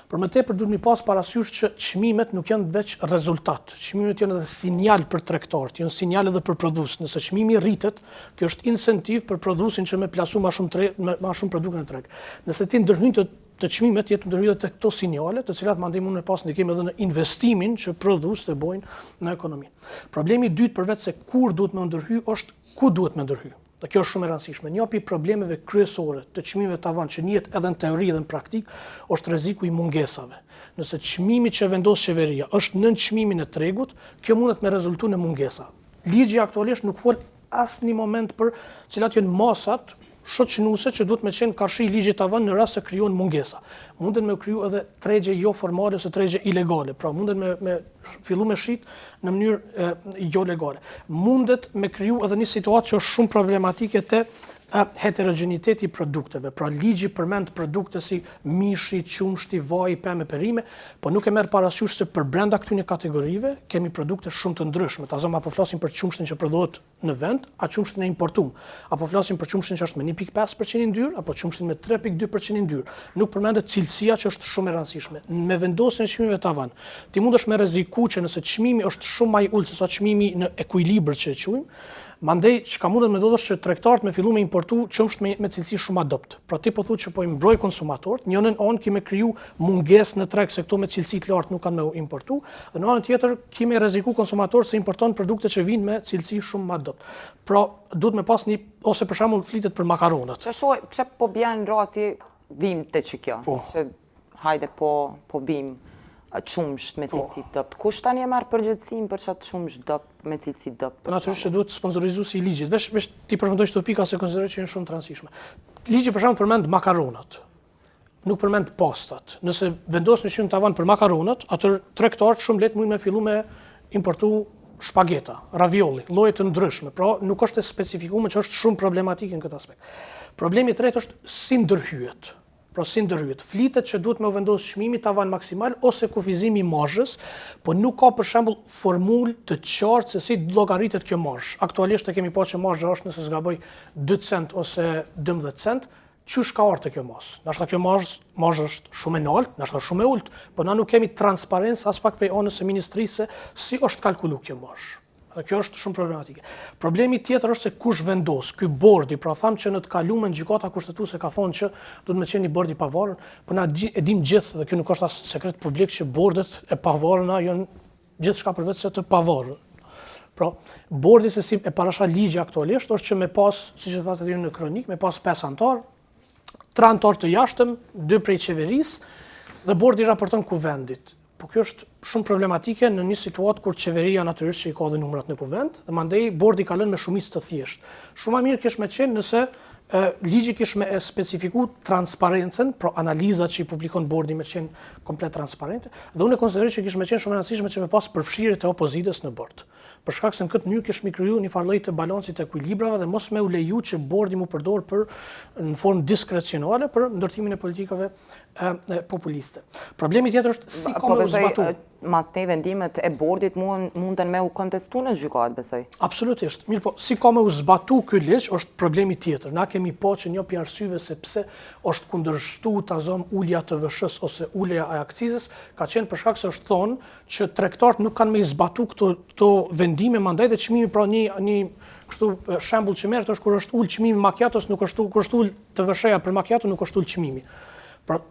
Speaker 7: Për më tepër duhet mi pas parasysh që çmimet nuk janë veç rezultat. Çmimet janë edhe sinjal për tregtarët, janë sinjal edhe për prodhues. Nëse çmimi rritet, kjo është incentiv për prodhuesin që me plasu më shumë produkte në treg. Nëse ti ndërhyjnë të çmimet, jetë ndërhyjë të këto sinjale, të cilat mandej mund me pas ndikim edhe në investimin që prodhuesit e bojnë në ekonomi. Problemi i dytë përveç se kur duhet me ndërhyj është ku duhet me ndërhyj. Dhe kjo është shumë e rëndësishme. Një prej problemeve kryesore të çmimeve tavan që njihet edhe në teori dhe në praktik është rreziku i mungesave. Nëse çmimi që vendos qeveria është nën çmimin e tregut, kjo mundet me rezultu në mungesa. Ligji aktualisht nuk fol asnjë moment për cilat janë masat shoqënuese që duhet me qenë karshi i ligjit tavan në rast se krijohen mungesa. Mundet me kriju edhe tregje jo formale ose tregje ilegale, pra mundet me fillu me shit në mënyrë jo legale. Mundet me kriju edhe një situatë që është shumë problematike te heterogeniteti i produkteve. Pra ligji përmend produkte si mishi, qumshti, vaji, pemë, perime, po nuk e merr parasysh se për brenda këtyre kategorive kemi produkte shumë të ndryshme. Tazëm apo flasim për qumshtin që prodhohet në vend, a qumshtin e importuar, apo flasim për qumshtin që është me 1.5% yndyrë, apo qumshtin me 3.2% yndyrë. Nuk përmendet cilësia që është shumë e rëndësishme. Me vendosjen e çmimeve tavan, ti mundesh me rreziku që nëse çmimi është shumë më i ulët se sa çmimi në ekuilibër që e quajmë, mandej çka mundet me ndodhësh që tregtarët me fillu me importu qumsht me cilësi shumë adopt. Pra ti po thuaj që po i mbroj konsumatorët, në anën anë ki me kriju mungesë në treg se këto me cilësi të lartë nuk kanë me importu, dhe në anën tjetër ki me rreziku konsumatorët se importon produkte që vinë me cilësi shumë adopt. Pra duhet me pas një ose për shembull flitet për makaronat.
Speaker 1: Çe po bjen rasti vim te kjo. Që hajde po bim qumsht me cilësi dopt. Kush tani e merr përgjegjësinë për çat qumsht dopt me cilësi dopt?
Speaker 7: Natyrisht që duhet sponsorizuesi i ligjit. Vesh ti përfundoj këto pika se konsideroj që janë shumë të rëndësishme. Ligji për shembull përmend makaronat. Nuk përmend pastat. Nëse vendosin çmim tavan për makaronat, atë tregtarët shumë lehtë mund me fillu me importu shpageta, ravioli, lloje të ndryshme. Pra nuk është e specifikuar që është shumë problematike në këtë aspekt. Problemi i tretë është si ndërhyjet. Pra si ndërhyet, flitet që duhet me u vendos çmimi tavan maksimal ose kufizimi i marzhës, po nuk ka për shembull formulë të qartë se si llogaritet kjo marzhë. Aktualisht e kemi pa që marzha është nëse s'gaboj 2 cent ose 12 cent, qysh ka ardhur kjo marzhë? Nashta kjo marzhë është shumë e lartë, nashta shumë e ulët, por na nuk kemi transparencë as pak prej anës së ministrisë se si është kalkuluar kjo marzhë. Dhe kjo është shumë problematike. Problemi tjetër është se kush vendos. Ky bordi, pra thamë që në të kaluarën gjykata kushtetuese ka thonë që duhet me qenë një bord i pavarur, por na e dim gjithë dhe kjo nuk është as sekret publik që bordet e pavarura janë gjithçka përveç se të pavarur. Pra, bordi se si e parasha ligji aktualisht është që me pas, siç e thatë aty në kronik, me pas 5 anëtar, 3 anëtar të jashtëm, 2 prej qeverisë dhe bordi raporton kuvendit. Po kjo është shumë problematike në një situatë kur qeveria natyrisht që i ka dhe numrat në kuvend, dhe mandej bordi ka lënë me shumicë të thjeshtë. Shumë më mirë kish me qenë nëse ligji kish me specifiku transparencën, pra analizat që i publikon bordi me qenë komplet transparente, dhe unë e konsideroj që kish me qenë shumë e rëndësishme që me pas përfshirje të opozitës në bord. Për shkak se në këtë mënyrë kish mi kriju një farë lloj të balancit të ekuilibrave dhe mos me u leju që bordi mu përdor në formë diskrecionale për ndërtimin e politikave populiste. Problemi tjetër është si ka me u zbatu.
Speaker 1: Mas te vendimet e bordit munden me u kontestu në gjykat, besoj.
Speaker 7: Absolutisht. Mirë po, si ka me u zbatu ky ligj është problemi tjetër. Na kemi pa që një prej arsyeve se pse është kundërshtu tazom ulja të TVSH-s ose ulja e akcizës, ka qenë për shkak se është thonë që tregtarët nuk kanë me zbatu këto vendime, mandaj dhe çmimi pra një kështu shembull që merret është kur është ul çmimi macchiatos, nuk është kur është ul TVSH-ja për macchiato, nuk është ul çmimi. Pra,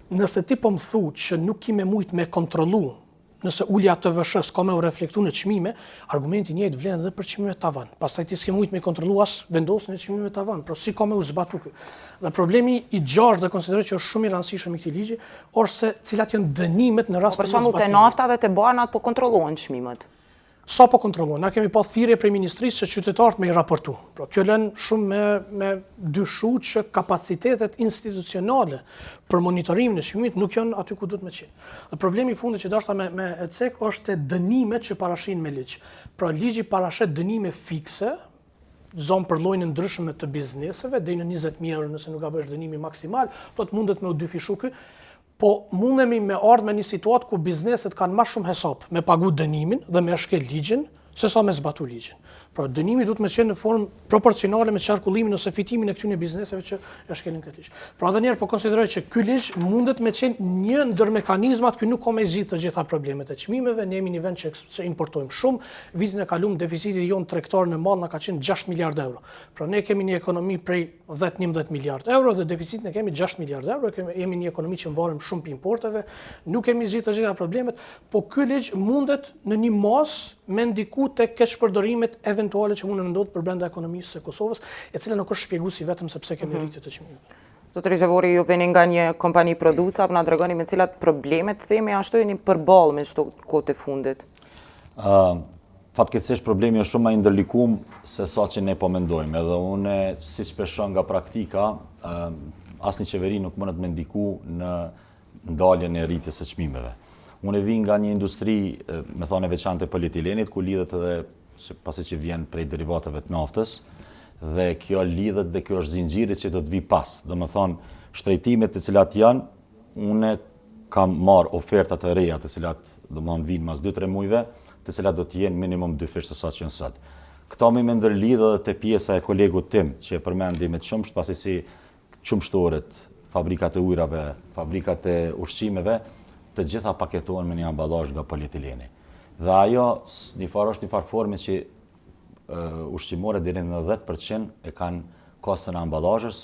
Speaker 7: nëse ti po më thu që nuk ki me mujt me kontrollu nëse ulja të TVSH-s ka me u reflektu në çmime, argumenti njëjtë vlen edhe për çmimet tavan. Pastaj ti s'ke mujt me kontrollu as vendosjen e çmimeve tavan, por si ka me u zbatu ky. Dhe problemi i gjashtë dhe konsideroj që është shumë i rëndësishëm i këtij ligji, është se cilat janë dënimet në rast të
Speaker 1: Për shembull, te nafta dhe te banat po kontrollohen çmimet.
Speaker 7: Sa po kontrollohen? Na kemi pa thirrje prej ministrisë që qytetarët me i raportu. Pra kjo lën shumë me dyshu që kapacitetet institucionale për monitorimin e çmimit nuk janë aty ku duhet me qenë. Dhe problemi i fundit që dashta me ECEK është te dënimet që parashin me ligj. Pra ligji parashet dënime fikse, zonë për llojin e ndryshme të bizneseve, deri në 20.000 euro nëse nuk gaboj dënimi maksimal, thot mundet me u dyfishu ky. Po mundemi me ardhë me një situatë ku bizneset kanë më shumë hesap me pagu dënimin dhe me shkel ligjin, se sa me zbatu ligjin. Pra dënimi duhet me qenë në formë proporcionale me qarkullimin ose fitimin e këtyre bizneseve që e shkelin këtë ligj. Pra edhe njerë po konsideroj që ky ligj mundet me qenë një ndër mekanizmat që nuk ka me zgjidhë të gjitha problemet e çmimeve. Ne jemi një vend që importojmë shumë. Vitin e kaluar deficiti jon tregtar në mall na ka qenë 6 miliardë euro. Pra ne kemi një ekonomi prej 10-11 miliardë euro dhe deficitin e kemi 6 miliardë euro. Jemi një ekonomi që mvarem shumë për importeve. Nuk kemi zgjidhë të gjitha problemet, po ky ligj mundet në një mas me ndiku tek keqpërdorimet eventuale që mund të ndodhë për brenda ekonomisë së Kosovës, e cila nuk është shpjeguesi vetëm sepse kemi rritje të çmimeve.
Speaker 1: Zotëri Gjavori, ju vini nga një kompani produsa, na tregoni me cilat problemet themi ashtu jeni përballë me çdo kohë të fundit.
Speaker 8: Fatkeqësisht problemi është shumë më i ndërlikuar se sa që ne po mendojmë. Edhe unë, siç shpeshon nga praktika, asnjë qeveri nuk mund të më ndiku në ndaljen e rritjes së çmimeve. Unë vi nga një industri, me thënë veçantë polietilenit, ku lidhet edhe pasi që vjen prej derivateve të naftës, dhe kjo lidhet dhe kjo është zinxhiri që do të vi pas. Do më thonë, shtrejtimet të cilat janë, une kam marrë ofertat të reja të cilat do më thonë vinë mas 2-3 mujve, të cilat do të jenë minimum 2 fish të sa që nësat. Këta me ndërlidhe dhe të pjesa e kolegu tim, që e përmendi me qëmsht, pasi si qëmshtoret, fabrikat e ujrave, fabrikat e ushqimeve, të gjitha paketohen me një ambalazh nga polietileni. Dhe ajo është një farë forme që ushqimore deri në 10% e kanë kostën e ambalazhës,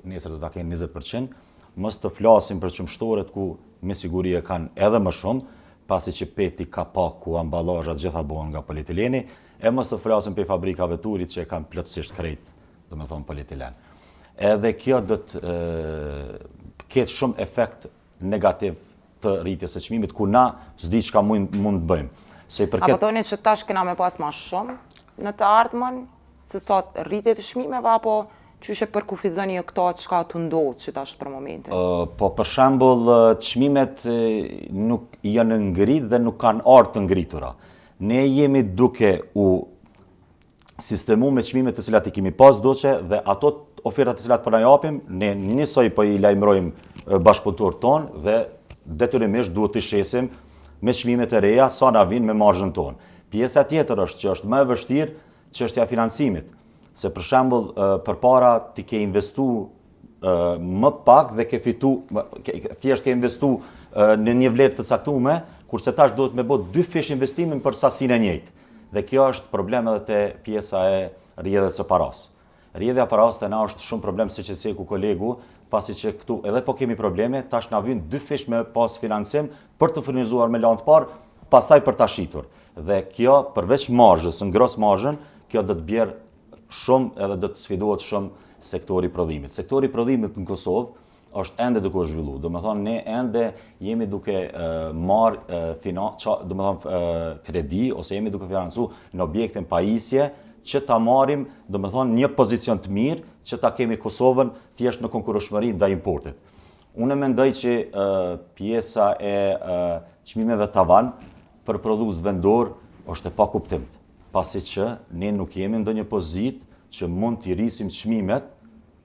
Speaker 8: nesër do ta kenë 20%. Mos të flasim për qëmshtoret ku me siguri e kanë edhe më shumë, pasi që peti ka pak ku ambalazhat gjitha bëhen nga polietileni, e mos të flasim për fabrikave të ujrit që e kanë plotësisht krejt, do me thonë polietilen. Edhe kjo do të ketë shumë efekt negativ të rritjes së çmimit, ku na s'di çka mund të bëjmë.
Speaker 1: Apo thoni që tash kena me pas më shumë në të ardhmen se sa rritje të çmimeve, apo çyshe përkufizoni këto çka të ndodh që tash për momentin?
Speaker 8: Po për shembull çmimet nuk janë ngrit dhe nuk kanë ardhur të ngritura. Ne jemi duke u sistemu me çmimet të cilat i kemi pas doçe dhe ato ofertat të cilat po na japim, ne njësoj po i lajmërojmë bashkëpunëtorët tonë dhe detyrimisht duhet të shesim me çmimet e reja sa na vinë me marzhën tonë. Pjesa tjetër është që është më e vështirë çështja e financimit, se për shembull përpara ti ke investu më pak dhe ke fitu, thjesht ke investu në një vlerë të caktuar, kurse tash duhet me bë 2 fish investimin për sasinë e njëjtë. Dhe kjo është problem edhe te pjesa e rrjedhjes së paras. Rrjedhja e paras te na është shumë problem, siç e thëku kolegu, pasi që këtu edhe po kemi probleme, tash na vjen 2 fish me pas financim për të furnizuar me lanë të parë, pastaj për ta shitur. Dhe kjo përveç marzhës, në gros marzhën, kjo do të bjerë shumë edhe do të sfidohet shumë sektori prodhimit. Sektori prodhimit në Kosovë është ende duke u zhvilluar. Domethënë ne ende jemi duke kredi ose jemi duke financuar në objekte pajisje që ta marrim, domethënë një pozicion të mirë që ta kemi Kosovën thjesht në konkurrueshmëri ndaj importit. Unë mendoj që pjesa e çmimeve tavan për produkt vendor është e pakuptimit, pasi që ne nuk jemi në ndonjë pozitë që mund t'i rrisim çmimet,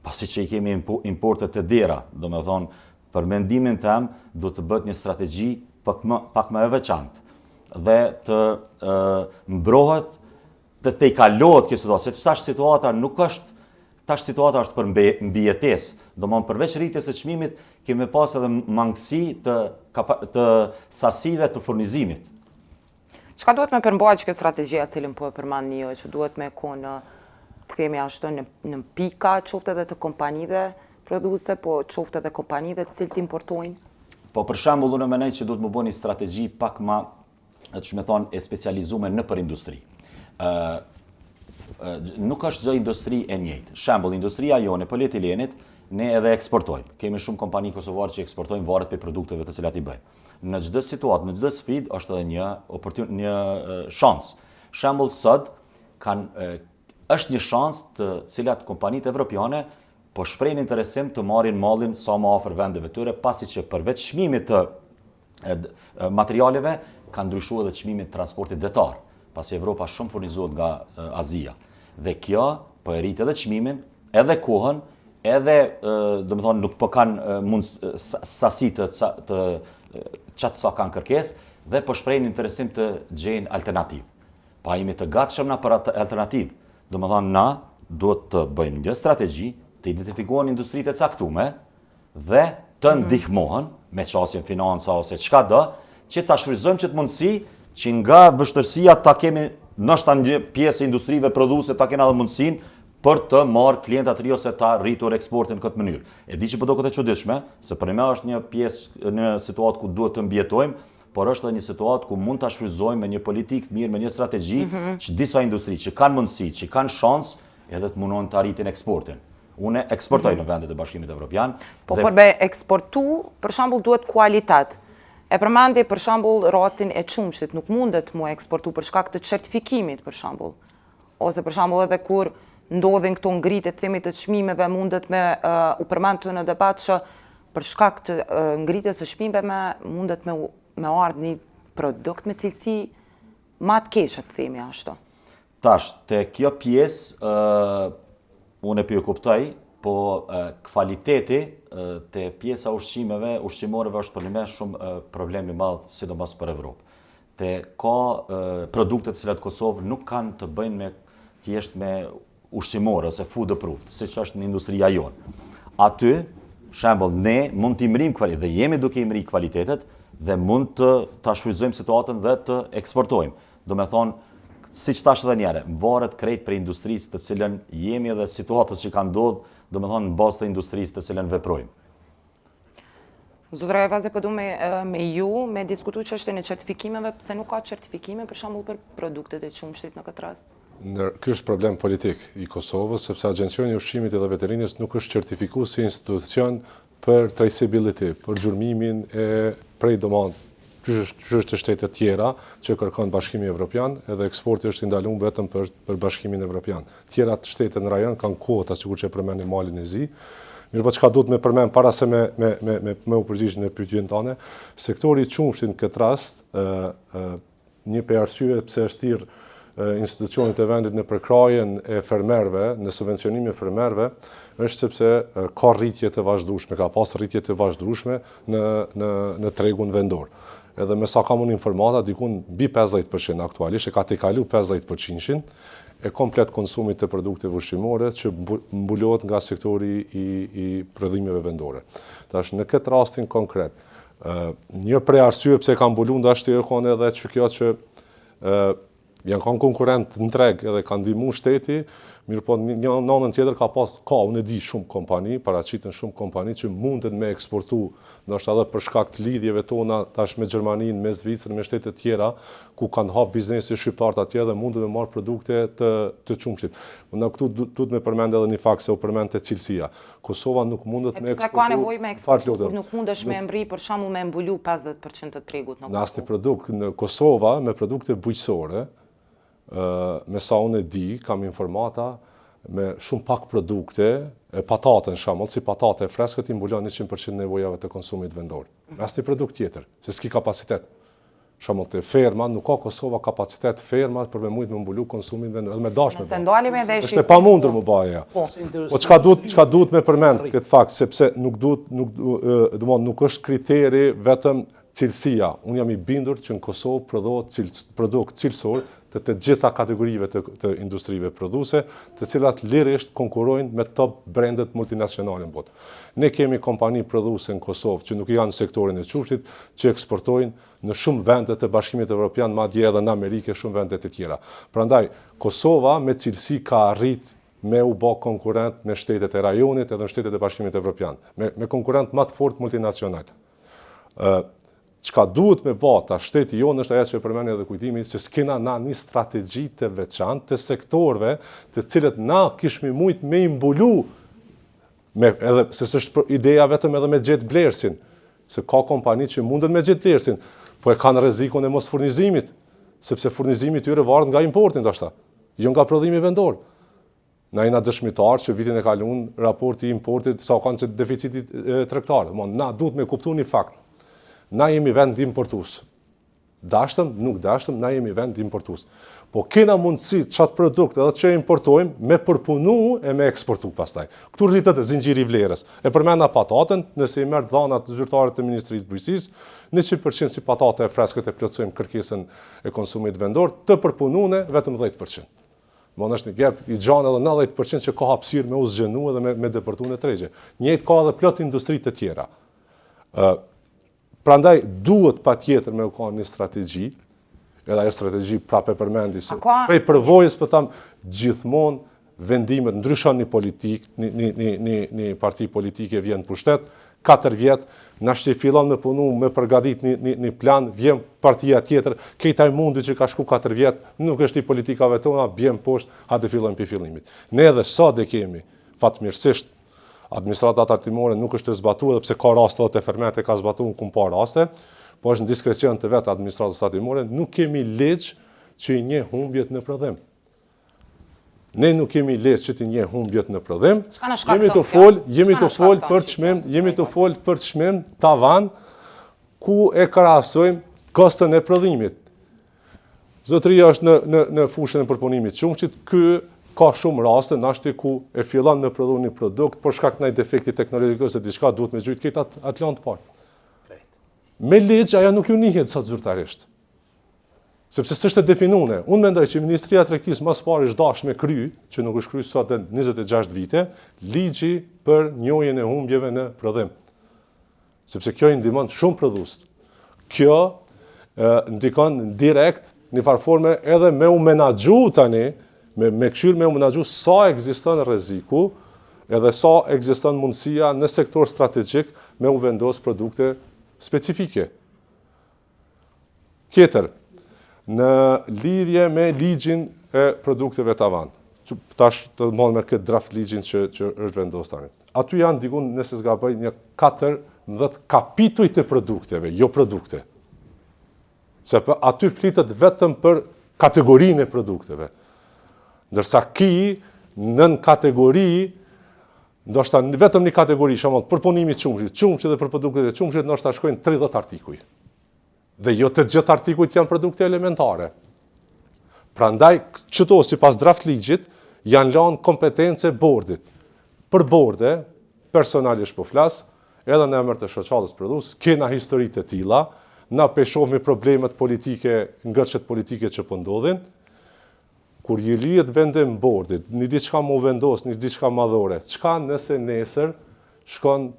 Speaker 8: pasi që i kemi importet të dera. Domethënë, për mendimin tim, do të bëhet një strategji pak më e veçantë dhe të mbrohet të te i kalohet kjo situatë, se tash situata nuk është, tash situata është për mbijetesë. Domethënë përveç rritjes së çmimit, kemi pas edhe mangësi të sasive të furnizimit.
Speaker 1: Çka duhet me përmbajt kjo strategjia cilën po e përmendni ju, që duhet me konë themi ashtu në pika, qoftë edhe të kompanive produse, po qoftë edhe kompanive të cilët importojnë?
Speaker 8: Po për shembull unë mendoj që duhet më bëni strategji pak më, ç'më thon, e specializuar në për industri. Nuk është çdo industri e njëjtë. Shembull, industria jone polietilenit ne edhe eksportojmë. Kemi shumë kompani kosovare që eksportojnë varet për produkteve të cilat i bëjmë. Në çdo situatë, në çdo sfidë është edhe një shans. Shembull sot është një shans të cilat kompanitë evropiane po shprehin interesim të marrin mallin sa më afër vendeve tyre, pasi që përveç çmimit të materialeve ka ndryshuar edhe çmimi i transportit detar, pasi Evropa shumë furnizohet nga Azia. Dhe kjo po e rrit edhe çmimin, edhe kohën, edhe domethënë nuk po kanë sasi të çat sa kanë kërkesë dhe po shprehin interesim të gjejnë alternativë. Pa jemi të gatshëm na për alternativë. Domethënë na duhet të bëjmë një strategji, të identifikohen industritë e caktuara dhe të ndihmohen me çështjen financa ose çka do, që ta shfrytëzojmë këtë mundësi që nga vështirësia ta kemi ndoshta një pjesë industrive prodhuese ta kenë edhe mundësinë për të marrë klienta të ri ose ta rritur eksportin në këtë mënyrë. E di që po do këtë e çuditshme, se për ne është një pjesë në situatë ku duhet të mbijetojmë, por është edhe një situatë ku mund ta shfrytëzojmë me një politikë të mirë, me një strategji, që disa industri që kanë mundësi, që kanë shans, edhe të mundon të arritin eksportin. Unë eksportoj në vendet e Bashkimit Evropian.
Speaker 1: Po për me eksportu, për shembull duhet kualitet. E përmendi për shembull rastin e qumshtit, nuk mundet mu eksportu për shkak të certifikimit për shembull. Ose për shembull edhe kur ndodhin këto ngritje të themit të çmimeve, mundet me u përmend në debat që për shkak të ngritjes së çmimeve mundet me ardhë një produkt me cilësi ma të keqe, të themi ashtu.
Speaker 8: Tash, te kjo pjesë unë e kuptoj, po kvaliteti te pjesa ushqimoreve është për një shumë problemi madh, sidomos për Evropë. Te ka produkte të cilat Kosovë nuk kanë të bëjnë thjesht me ushqimore ose food approved, siç është në industria jonë. Aty, shembull, ne mund të imrim kvalitet dhe jemi duke imri kvalitetet dhe mund të ta shfrytëzojmë situatën dhe të eksportojmë. Domethënë, siç thash edhe një herë, varet krejt për industrisë të cilën jemi edhe situatës që kanë ndodhur, domethënë në bazë të industrisë të cilën veprojmë.
Speaker 1: Zotra Evaze, po du me ju me diskutu çështjen e certifikimeve, pse nuk ka certifikime për shembull për produktet e qumshtit në këtë rast?
Speaker 5: Ky është problem politik i Kosovës, sepse Agencioni i Ushqimit dhe Veterinës nuk është certifikuar si institucion për traceability, për gjurmimin e prej domand qysh të shtetet tjera që kërkon Bashkimi Evropian, edhe eksporti është ndaluar vetëm për Bashkimin Evropian. Tjera të shtetet në rajon kanë kvota, sikur që e përmendni malin e zi. Mirë, po çka duhet me përmend para se me u përgjigj në pyetjen tënde, sektori i qumshtit në këtë rast, një prej arsyeve pse është thirr institucionit e vendit në përkrajen e fermerëve, në subvencionimin e fermerëve, është sepse ka rritje të vazhdueshme, ka pas rritje të vazhdueshme në tregun vendor. Edhe me sa kam unë informata, dikun mbi 50% aktualisht, e ka tejkalu 50% e komplet konsumit të produkteve ushqimore që mbulohet nga sektori i prodhimeve vendore. Tash në këtë rastin konkret, një prej arsye pse ka mbulu ndashti kanë edhe kjo që janë kanë konkurrent në treg edhe kanë ndihmu shteti, mirë po një anën tjetër unë e di shumë kompani, paraqiten shumë kompani që mundet me eksportu, ndoshta edhe për shkak të lidhjeve tona tash me Gjermaninë, me Zvicrën, me shtete tjera, ku kanë hap biznesi shqiptarët atje dhe mundet me marrë produkte të qumshtit. Në këtu duhet me përmend edhe një fakt se u përmendte cilësia. Kosova nuk mundet me eksportu.
Speaker 1: Pse ka nevojë me eksportu, kur nuk mundesh me mbri për shembull me mbulu 50% të tregut në Kosovë.
Speaker 5: Në asnjë produkt në Kosova me produkte bujqësore, me sa unë e di, kam informata, me shumë pak produkte, patate në shembull, si patate e freskët i mbulon 100% nevojave të konsumit vendor. Me asnjë produkt tjetër, se s'ki kapacitet. Shembull te ferma, nuk ka Kosova kapacitet ferma për me mujt me mbulu konsumin vendor, edhe me dashme.
Speaker 1: Nëse ndalim edhe
Speaker 5: është e pamundur më baja. Po çka duhet me përmend këtë fakt, sepse nuk është kriteri vetëm cilësia. Unë jam i bindur që në Kosovë prodhohet produkt cilësor të gjitha kategorive të industrive produse, të cilat lirisht konkurrojnë me top brandet multinacionale në botë. Ne kemi kompani produse në Kosovë që nuk janë në sektorin e qumshtit, që eksportojnë në shumë vende të Bashkimit Evropian, madje edhe në Amerikë, shumë vende të tjera. Prandaj, Kosova me cilësi ka arrit me u bë konkurrent me shtetet e rajonit edhe në shtetet e Bashkimit Evropian, me konkurrent më të fortë multinacional. Çka duhet me bata shteti jonë është ajo që përmend edhe kujtimi se s'kena na një strategji të veçantë të sektorëve të cilët na kishmi mujt me imbulu edhe se s'është ideja vetëm edhe me gjetë blersin, se ka kompani që mundet me gjetë blersin, po e kanë rrezikun e mos furnizimit, sepse furnizimi i tyre varet nga importi ndoshta, jo nga prodhimi vendor. Na jena dëshmitar që vitin e kaluar raporti i importit sa kanë që deficiti tregtar. Na duhet me kuptu një fakt. Na jemi vend importues. Dashtëm, nuk dashtëm, na jemi vend importues. Po kena mundësi çat produkt edhe që importojmë me përpunu e me eksportu pastaj. Këtu rritet zinxhiri i vlerës. E përmenda pataten, nëse i merr dhanat zyrtare të Ministrisë të Bujqësisë, 100% si patate e freskët e plotësojmë kërkesën e konsumit vendor, të përpunuane vetëm 10%. Mon është një gap i gjanë edhe 90% që ka hapësirë me u zgjenu edhe me deportu në tregje. Njëjtë ka edhe plot industri të tjera. Prandaj duhet patjetër me u ka një strategji, edhe ajo strategji prapë përmendi se prej përvojës po tham gjithmonë vendimet ndryshon një politik, një parti politike vjen në pushtet, 4 vjet, na fillon me punu, me përgatit një plan, vjen partia tjetër, këta i mundi që ka shku 4 vjet, nuk është i politikave tona, bjem poshtë, hajde fillojmë pi fillimit. Ne edhe sa dhe kemi, fatmirësisht, administrata tatimore nuk është e zbatuar, pse ka raste edhe te fermete ka zbatuar kum pa raste, po është në diskrecion të vetë administratës tatimore, nuk kemi ligj që i njeh humbjet në prodhim. Ne nuk kemi ligj që të njeh humbjet në prodhim. Jemi të fol për çmim tavan ku e krahasojmë kostën e prodhimit. Zotëria është në fushën e përpunimit të qumshtit, ka shumë raste nashti ku e fillon me prodhu një produkt, por shkak të një defekti teknologjik ose diçka duhet me gjujt këtë atë lanë të parë. Me ligj ajo nuk ju njihet sot zyrtarisht. Sepse s'është e definuar. Unë mendoj që Ministria e Tregtisë më së pari është dashur me kry, që nuk është kryer sot 26 vite, ligji për njohjen e humbjeve në prodhim. Sepse kjo i ndihmon shumë prodhues. Kjo ndikon direkt në farforme edhe me u menaxhu tani me këshirë me u menaxhu sa ekziston rreziku edhe sa ekziston mundësia në sektor strategjik me u vendos produkte specifike. Tjetër, në lidhje me ligjin e produkteve tavan, tash të mëllë me këtë draft ligjin që është vendos tani. Aty janë dikun, nëse s'gaboj, një 14 kapituj të produkteve, jo produkte. Se aty flitet vetëm për kategorinë e produkteve. Ndërsa ki, nën kategori, ndoshta vetëm një kategori, shembull, përpunimi i qumshit dhe për produktet e qumshit, ndoshta shkojnë 30 artikuj. Dhe jo të gjithë artikujt janë produkte elementare. Prandaj, qëto si pas draft ligjit, janë lanë kompetence bordit. Për borde, personalisht po flas, edhe në emër të shoqatës produs, kena historitë të tilla, na peshohmi problemet politike, ngërçet politike që po ndodhin. Kur i lihet vendim bordit, një diçka më vendos, një diçka madhore, çka nëse nesër shkon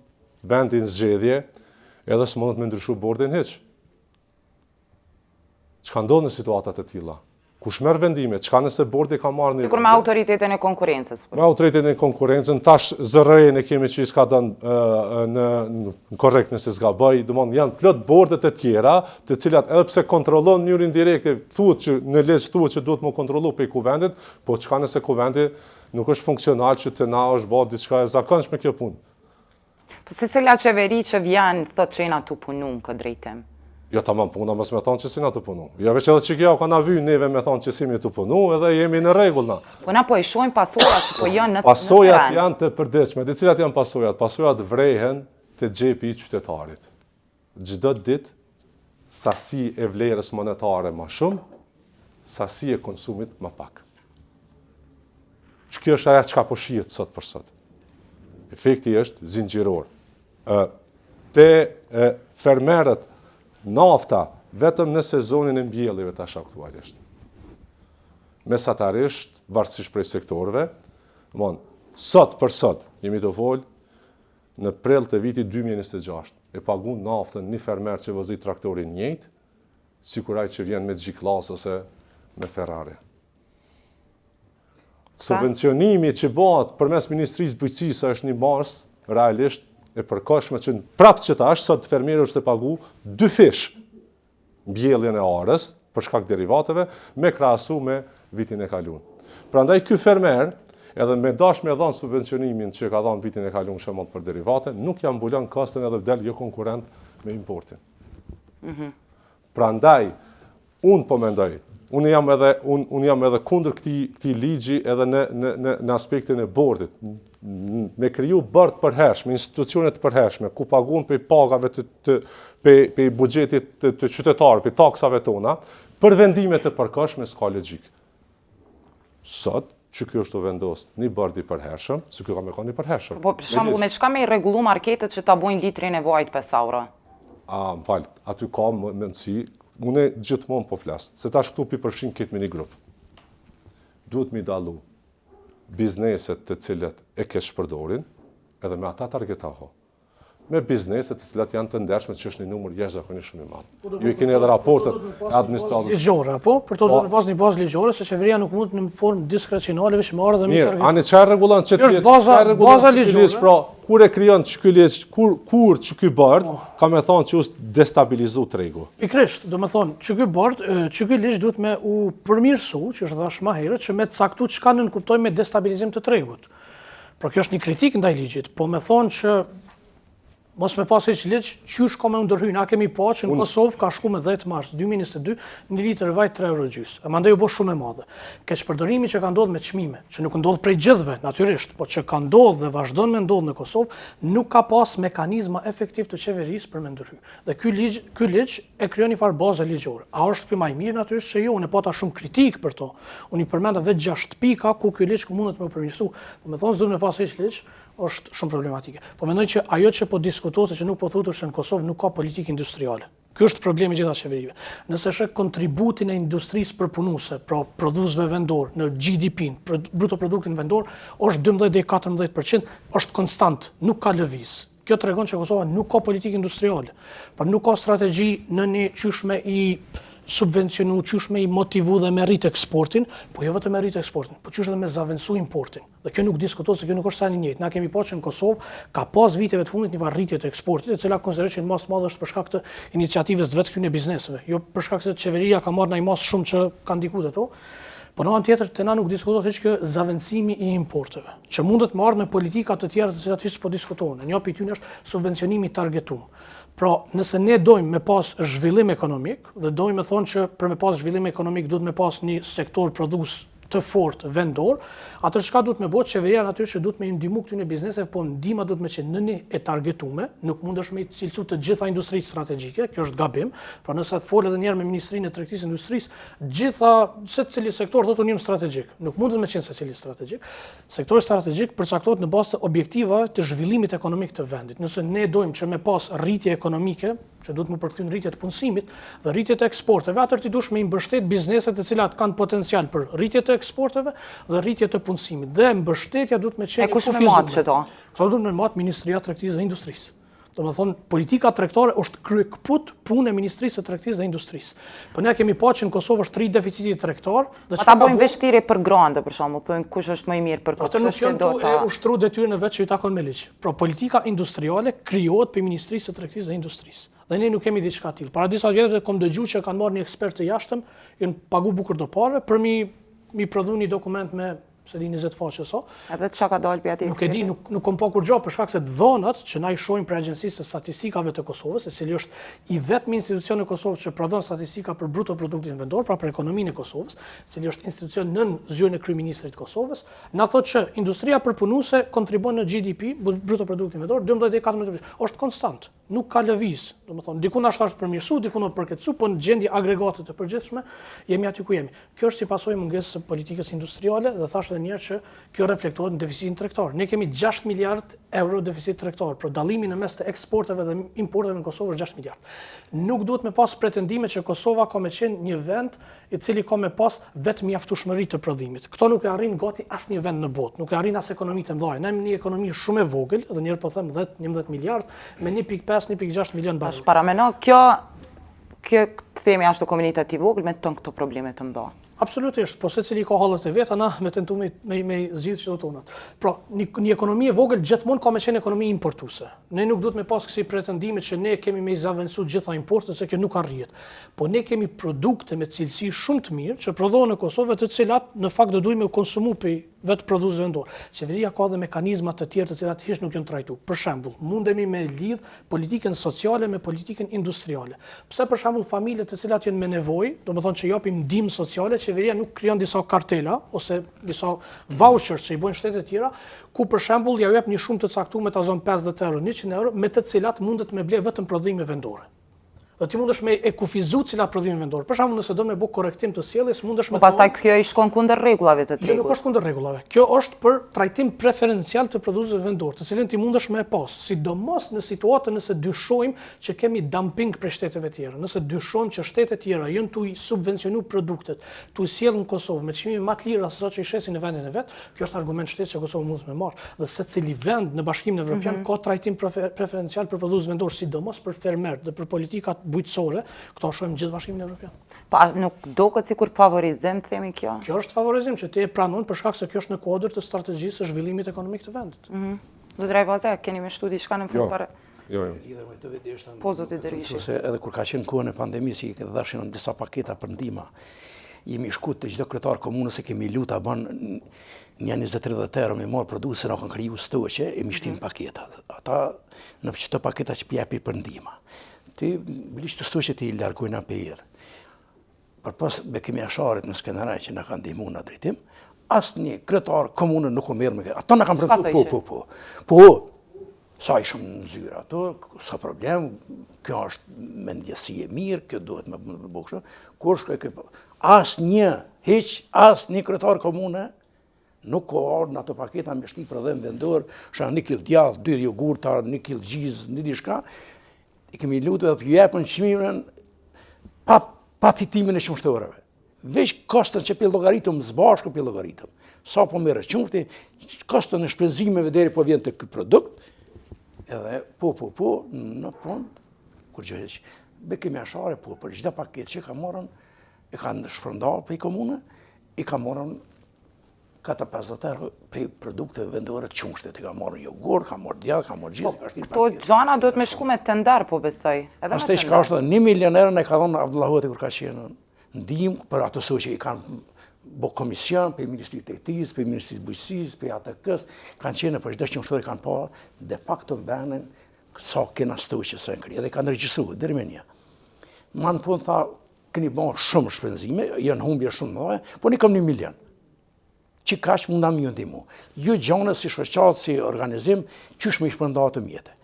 Speaker 5: vendin zgjedhje, edhe s'mundet me ndryshu bordin hiç. Çka ndodh në situata të tilla? Kush merr vendime? Çka nëse bordi ka marrë një
Speaker 1: Sikur me autoritetin e konkurrencës.
Speaker 5: Me autoritetin e konkurrencën, tash zërrejën e kemi që i s'ka dënë në korrekt nëse s'gaboj, domthonë janë plot bordet e tjera, të cilat edhe pse kontrollon në mënyrë indirekte, thuhet që në ligj thuhet që duhet më kontrollu pe kuvendit, po çka nëse kuvendi nuk është funksional që të na është bërë diçka e zakonshme kjo punë.
Speaker 1: Po si cila qeveri që vjen thotë që jena tu punu në këtë drejtim?
Speaker 5: Jo, tamam puna, mos me thonë që si na të punu. Ja veç edhe që kjo ka na vy neve me thonë që si mi të punu, edhe jemi në rregull na.
Speaker 1: Po na po i shohim pasojat që po janë në
Speaker 5: Pasojat
Speaker 1: teren.
Speaker 5: janë të përditshme. Dhe cilat janë pasojat? Pasojat vrehen te xhepi i qytetarit. Çdo ditë sasi e vlerës monetare më shumë, sasi e konsumit më pak. Kjo është ajo çka po shihet sot për sot. Efekti është zinxhiror. Fermerët nafta vetëm në sezonin e mbjelljeve tash aktualisht. Mesatarisht, varësisht prej sektorëve, sot për sot, jemi të folë, në prill të vitit 2026, e pagun naftën një fermer që vëzi traktorin njëjtë, sikur ai që vjen me G-Class ose me Ferrari. Subvencionimi që bëhet përmes Ministrisë Bujqësisë është një marsë realisht e përkohshme që prapë që tash sot fermeri është të pagu 2 fish mbjelljen e arës për shkak derivateve me krahasu me vitin e kaluar. Prandaj ky fermer edhe me dash me dhënë subvencionimin që ka dhënë vitin e kaluar shembull për derivate, nuk ja mbulon kostën edhe vdel jo konkurrent me importin. Prandaj unë po mendoj, unë jam edhe kundër këtij ligji edhe në aspektin e bordit. Me kriju bord të përhershme, institucione të përhershme, ku pagun pe pagave pe buxhetit të qytetarëve, pe taksave tona, për vendime të përkohshme s'ka logjik. Sot, që kjo është të vendosë një bord i përhershëm, se kjo ka me kanë i përhershëm.
Speaker 1: Po për shembull, me çka me i rregullu marketet që ta bojnë litrin e vajit 5 euro?
Speaker 5: Më fal, aty ka mendësi, unë gjithmonë po flas, se tash këtu pi përfshin këtë mini grup. Duhet mi dallu bizneset të cilat e ke shpërdorin, edhe me ata targetaho. Me bizneset të cilat janë të ndershme që është një numër jashtëzakonisht shumë i madh. Ju i keni edhe raportet e administratës.
Speaker 7: Ligjore, apo? Për to duhet të pas një bazë ligjore, se qeveria nuk mund në formë diskrecionale veç marrë dhe me target.
Speaker 5: Ani çfarë rregullon që ti?
Speaker 7: Baza ligjore.
Speaker 5: Pra, kur e krijon ky ligj, kur ky bord, ka me thonë që është destabilizu tregu.
Speaker 7: Pikrisht, do me thonë, që ky bord, që ky ligj duhet me u përmirësu, që është thash më herët, që me caktu çka nën kuptoj me destabilizim të tregut. Por kjo është një kritik ndaj ligjit, po me thonë që mos me pas hiç ligj, qysh ka me ndërhyjë. Na kemi pa që në Kosovë ka shku me 10 mars 2022 një litër vaj 3 euro gjys. E mandej u bë shumë e madhe. Keqpërdorimi që ka ndodhur me çmime, që nuk ndodh prej gjithëve natyrisht, po që ka ndodhur dhe vazhdon me ndodh në Kosovë, nuk ka pas mekanizma efektiv të qeverisë për me ndërhyjë. Dhe ky ligj e krijon një farë bazë ligjore. A është ky më i mirë? Natyrisht që jo, unë pata shumë kritik për to. Unë i përmenda vetë 6 pika ku ky ligj mundet me përmirësu. Do të thonë s'duhet me pas hiç ligj, është shumë problematike. Po mendoj që ajo që po diskutohet që nuk po thuhet se në Kosovë nuk ka politikë industriale. Ky është problemi gjitha qeverive. Nëse shë kontributin e industrisë përpunuese, pra prodhuesve vendor në GDP, bruto produktin vendor, është 12 deri 14%, është konstant, nuk ka lëviz. Kjo tregon që Kosova nuk ka politikë industriale, por nuk ka strategji në një qyshme i subvencionu, qysh me i motivu dhe me rrit eksportin, po jo vetëm me rrit eksportin, po qysh edhe me zavendësu importin. Dhe kjo nuk diskutohet se kjo nuk është sa një njëjtë. Na kemi pasur në Kosovë ka pas viteve të fundit një varrritje të eksportit, e cila konsiderohet që në mas të madhe është për shkak të iniciativës të vetë këtyre bizneseve, jo për shkak se qeveria ka marrë ndaj mas shumë që ka ndikuar ato. Po në anë tjetër te na nuk diskutohet hiç kjo zavendësimi i importeve, që mundet me ardhur me politika të tjera të cilat hiç po diskutohen. Një prej tyre është subvencionimi i targetuar. Pra, nëse ne dojmë me pas zhvillim ekonomik, dhe dojmë me thonë që për me pas zhvillim ekonomik duhet me pas një sektor produs të fortë vendor, atë çka duhet me bëhet qeveria natyrisht që duhet me ndihmu këtyre bizneseve, po ndihma duhet me qenë në një e targetume, nuk mundesh me cilësu të gjitha industrisë strategjike, kjo është gabim. Pra nëse fol edhe një herë me Ministrinë e Tregtisë dhe Industrisë, gjitha secili sektor do të jenë strategjik. Nuk mundet me qenë secili strategjik. Sektori strategjik përcaktohet në bazë të objektivave të zhvillimit ekonomik të vendit. Nëse ne dojmë që me pas rritje ekonomike, që duhet më përkthyen rritje të punësimit dhe rritje të eksporteve, atëherë ti duhet me mbështet bizneset të cilat kanë potencial për rritje të eksporteve dhe rritje të punësimit. Dhe mbështetja duhet me qenë
Speaker 1: kush me matë çeto?
Speaker 7: Kto duhet me matë Ministria e Tregtisë dhe Industrisë. Domethënë politika tregtare është kryekput punë e Ministrisë së Tregtisë dhe Industrisë. Po ne kemi pa që në Kosovë është 3 deficiti tregtar dhe
Speaker 1: ata bojnë veshtire për grande për shembull, thonë kush është më i mirë për këtë.
Speaker 7: Atë nuk janë të ushtru detyrën e vet që i takon me ligj. Pra politika industriale krijohet për Ministrisë së Tregtisë dhe Industrisë. Dhe ne nuk kemi diçka tillë. Para disa vjetëve kam dëgjuar që kanë marrë një ekspert të jashtëm, janë pagu bukur do parë për mi prodhu një dokument me se di 20 faqe so.
Speaker 1: Edhe çka ka dalë për atij?
Speaker 7: Nuk e di, nuk kom pa kur gjë për shkak se dhënat që na i shohim për Agjencisë së Statistikave të Kosovës, e cili është i vetmi institucion në Kosovë që prodhon statistika për bruto produktin vendor, pra për ekonominë e Kosovës, i cili është institucion nën zyrën e kryeministrit të Kosovës, na thotë që industria përpunuese kontribon në GDP, bruto produktin vendor, 12-14%. Është konstant, nuk ka lëviz. Domethënë, diku na është përmirësu, diku na përkeqësu, po në gjendje agregate të përgjithshme jemi aty ku jemi. Kjo është si pasojë mungesës së politikës industriale dhe thashë edhe një herë që kjo reflektohet në deficitin tregtar. Ne kemi 6 miliard euro deficit tregtar, por dallimi në mes të eksporteve dhe importeve në Kosovë është 6 miliard. Nuk duhet me pas pretendime që Kosova ka me qenë një vend i cili ka me pas vetëm mjaftueshmëri të prodhimit. Këto nuk e arrin gati asnjë vend në botë, nuk e arrin as ekonomitë e mëdha. Ne jemi një ekonomi shumë e vogël, edhe një herë po them 10-11 miliard me 1.5-1.6 milion barë.
Speaker 1: Paramendo, kjo të themi ashtu komunitet i vogël me këto probleme të mëdha.
Speaker 7: Absolutisht, po secili ka hallet e veta, na me tentu me zgjidh çdo tonat. Pra, një ekonomi e vogël gjithmonë ka me qenë ekonomi importuese. Ne nuk duhet me pas kësi pretendime që ne kemi me zaventsu gjitha importet, se kjo nuk arrihet. Po ne kemi produkte me cilësi shumë të mirë që prodhohen në Kosovë, të cilat në fakt do duhet me konsumu për vetë produs vendor. Qeveria ka dhe mekanizma të tjerë të cilat hiç nuk janë trajtuar. Për shembull, mundemi me lidh politikën sociale me politikën industriale. Pse për shembull familjet të cilat janë me nevojë, domethënë që japim ndihmë sociale, qeveria nuk krijon disa kartela ose disa vouchers që i bojnë shtetet tjera, ku për shembull ja jep një shumë të caktuar me ta zon 50 euro, 100 euro, me të cilat mundet me ble vetëm prodhime vendore. Dhe ti mundesh me e kufizu cilat prodhime vendore. Për shembull, nëse do me bë korrektim të sjelljes, mundesh me
Speaker 1: pastaj kjo i shkon kundër rregullave të tregut.
Speaker 7: Jo, nuk është kundër rregullave. Kjo është për trajtim preferencial të produkteve vendor, të cilën ti mundesh me e pas, sidomos në situatën nëse dyshojmë që kemi dumping prej shteteve tjera. Nëse dyshojmë që shtetet tjera janë tu i subvencionu produktet, tu i sjellin në Kosovë me çmime më të lira se sa që i shesin në vendin e vet, kjo është argument shteti që Kosova mund të marrë. Dhe secili vend në Bashkimin Evropian ka trajtim preferencial për produktet vendor, sidomos për fermerët dhe për politikat bujqësore, këto shohim gjithë Bashkimin Evropian.
Speaker 1: Pa nuk duket sikur favorizim, themi kjo.
Speaker 7: Kjo është favorizim që ti e pranon për shkak se kjo është në kuadër të strategjisë së zhvillimit ekonomik të vendit.
Speaker 1: Zotëra Vaza, keni me shtu diçka në fund para?
Speaker 5: Jo.
Speaker 1: Po zoti Derishi.
Speaker 6: Se edhe kur ka qenë kohën e pandemisë, që dashin në disa paketa për ndihmë, jemi shku të çdo kryetar komunës e kemi luta ban një 20-30 euro me marr produse na kanë kriju stoqe e mi shtin paketa. Ata në çdo paketa që japi për ndihmë. Ti bilish të stoqe ti largojnë për për pas Bekimi Asharit në Skenderaj që na kanë ndihmuar në drejtim, asnjë kryetar komunë nuk u merr me këtë. Ata na kanë premtuar po. Sa i shumë në zyra ato, sa problem, kjo është mendjesi e mirë, kjo duhet me bëjë kështu. Kur shkoj kë asnjë kryetar komune nuk ka ardhur në ato paketa me shtyp prodhim vendor, shana 1 kg djath, 2 jogurta, 1 kg gjiz, një diçka. I kemi lutur dhe ju japën çmimin pa fitimin e qumshtorëve. Veç kostën që për llogaritëm së bashku për llogaritëm. Sa po merret qumshti, kostën e shpenzimeve deri po vjen te ky produkt. Edhe po, në fund, kur gjëheq, Bekimi Ashari për çdo paketë që ka morën, e kanë shpërndar për i komune, i ka morën 4-50 euro për produkte vendore të qumshtit. I ka morën jogurt, ka morën djath, ka morën gjithë, ka shtin paketë.
Speaker 1: Po gjana duhet me shku me tender, po besoj.
Speaker 6: Ashtë që ka është 1 milion euro ne ka dhonë Abdullahuti kur ka qenë ndihmë për ato që i kanë bo komision për Ministrisë të Tregtisë, për Ministrisë Bujqësisë, për ATK-s, kanë qenë për çdo qumshtori kanë pa de facto vendin sa kena stoqe se kri, edhe kanë regjistruar deri me një. Ma në fund tha keni bën shumë shpenzime, janë humbje shumë mëdha, po ne kam 1 milion. që kaq mund na më ndihmu. Jo gjone si shoqat, si organizim, qysh më shpërnda të mjete.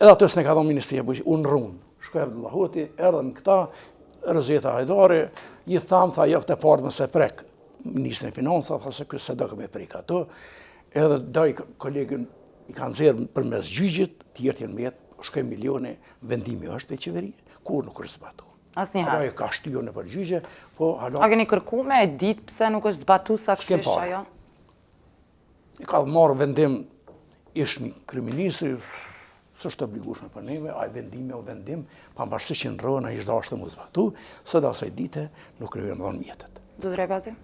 Speaker 6: Edhe atë s'ne ka dhënë Ministria e Bujqësisë, unë rrunë. Shkoj Abdullahoti, erdhën këta, Rëzeta Hajdari, i thamë, tha jep të partë mëse prek. Ministrin e Financa, tha se se do me prek ato. Edhe doj kolegën i kanë zerë për mes gjyqit, tjertë jenë metë, shkoj milione, vendimi është e qeverie, kur nuk është zbatu.
Speaker 1: Asnjëherë.
Speaker 6: Ajo ka shtyr në përgjigje, po hala...
Speaker 1: A keni kërku me e ditë pse nuk është zbatu saktësisht ajo?
Speaker 6: I ka marrë vendim ishmi kryeministri, s'është obligueshme për neve, ai vendimi o vendim, pavarësisht që ndrohen ai dashur të mos zbatu, së do asaj dite nuk kryen dhon mjetet.
Speaker 1: Zotëri Ajvazi?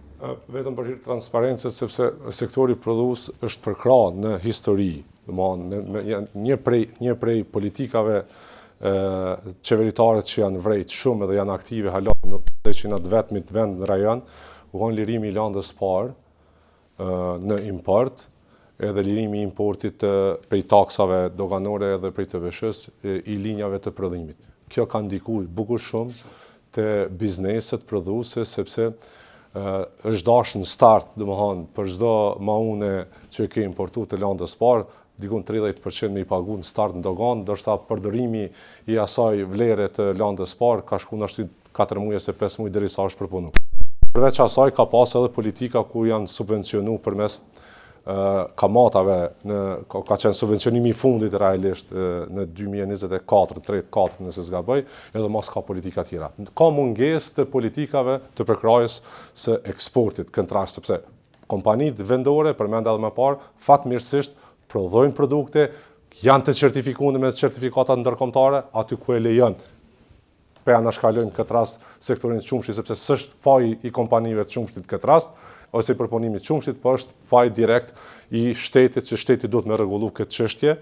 Speaker 5: Vetëm për hir të transparencës, sepse sektori prodhues është përkrahur në histori, domethënë një prej politikave qeveritare që janë vrejt shumë dhe janë aktive hala në që në vetmit vend në rajon, u konë lirimi i landës parë në import, edhe lirimi i importit prej taksave doganore edhe prej të veshës i linjave të prodhimit. Kjo ka ndikuar bukur shumë të bizneset prodhuese, sepse është dashur në start, domethënë për çdo maune që ke importuar të landës parë, dikun 30% me i pagu në start në dogan, dërsa përdorimi i asaj vlere të landës parë ka shku në ashtu 4 muaj ose 5 muaj derisa është përpunu. Përveç asaj ka pas edhe politika ku janë subvencionu përmes kamatave, ka qenë subvencionimi i fundit realisht në 2024 nëse s'gaboj, edhe mas ka politika tjera. Ka mungesë të politikave të përkrahjes së eksportit këntrash, sepse kompanit vendore, përmend edhe më parë, fatmirësisht prodhojnë produkte, janë të certifikuar me certifikata ndërkombëtare, aty ku e lejon. Pe anashkalojmë këtë rast sektorin të qumshtit, sepse s'është faji i kompanive të qumshtit këtë rast, ose i përpunimit të qumshtit, por është faji direkt i shtetit, që shteti duhet me rregullu këtë çështje,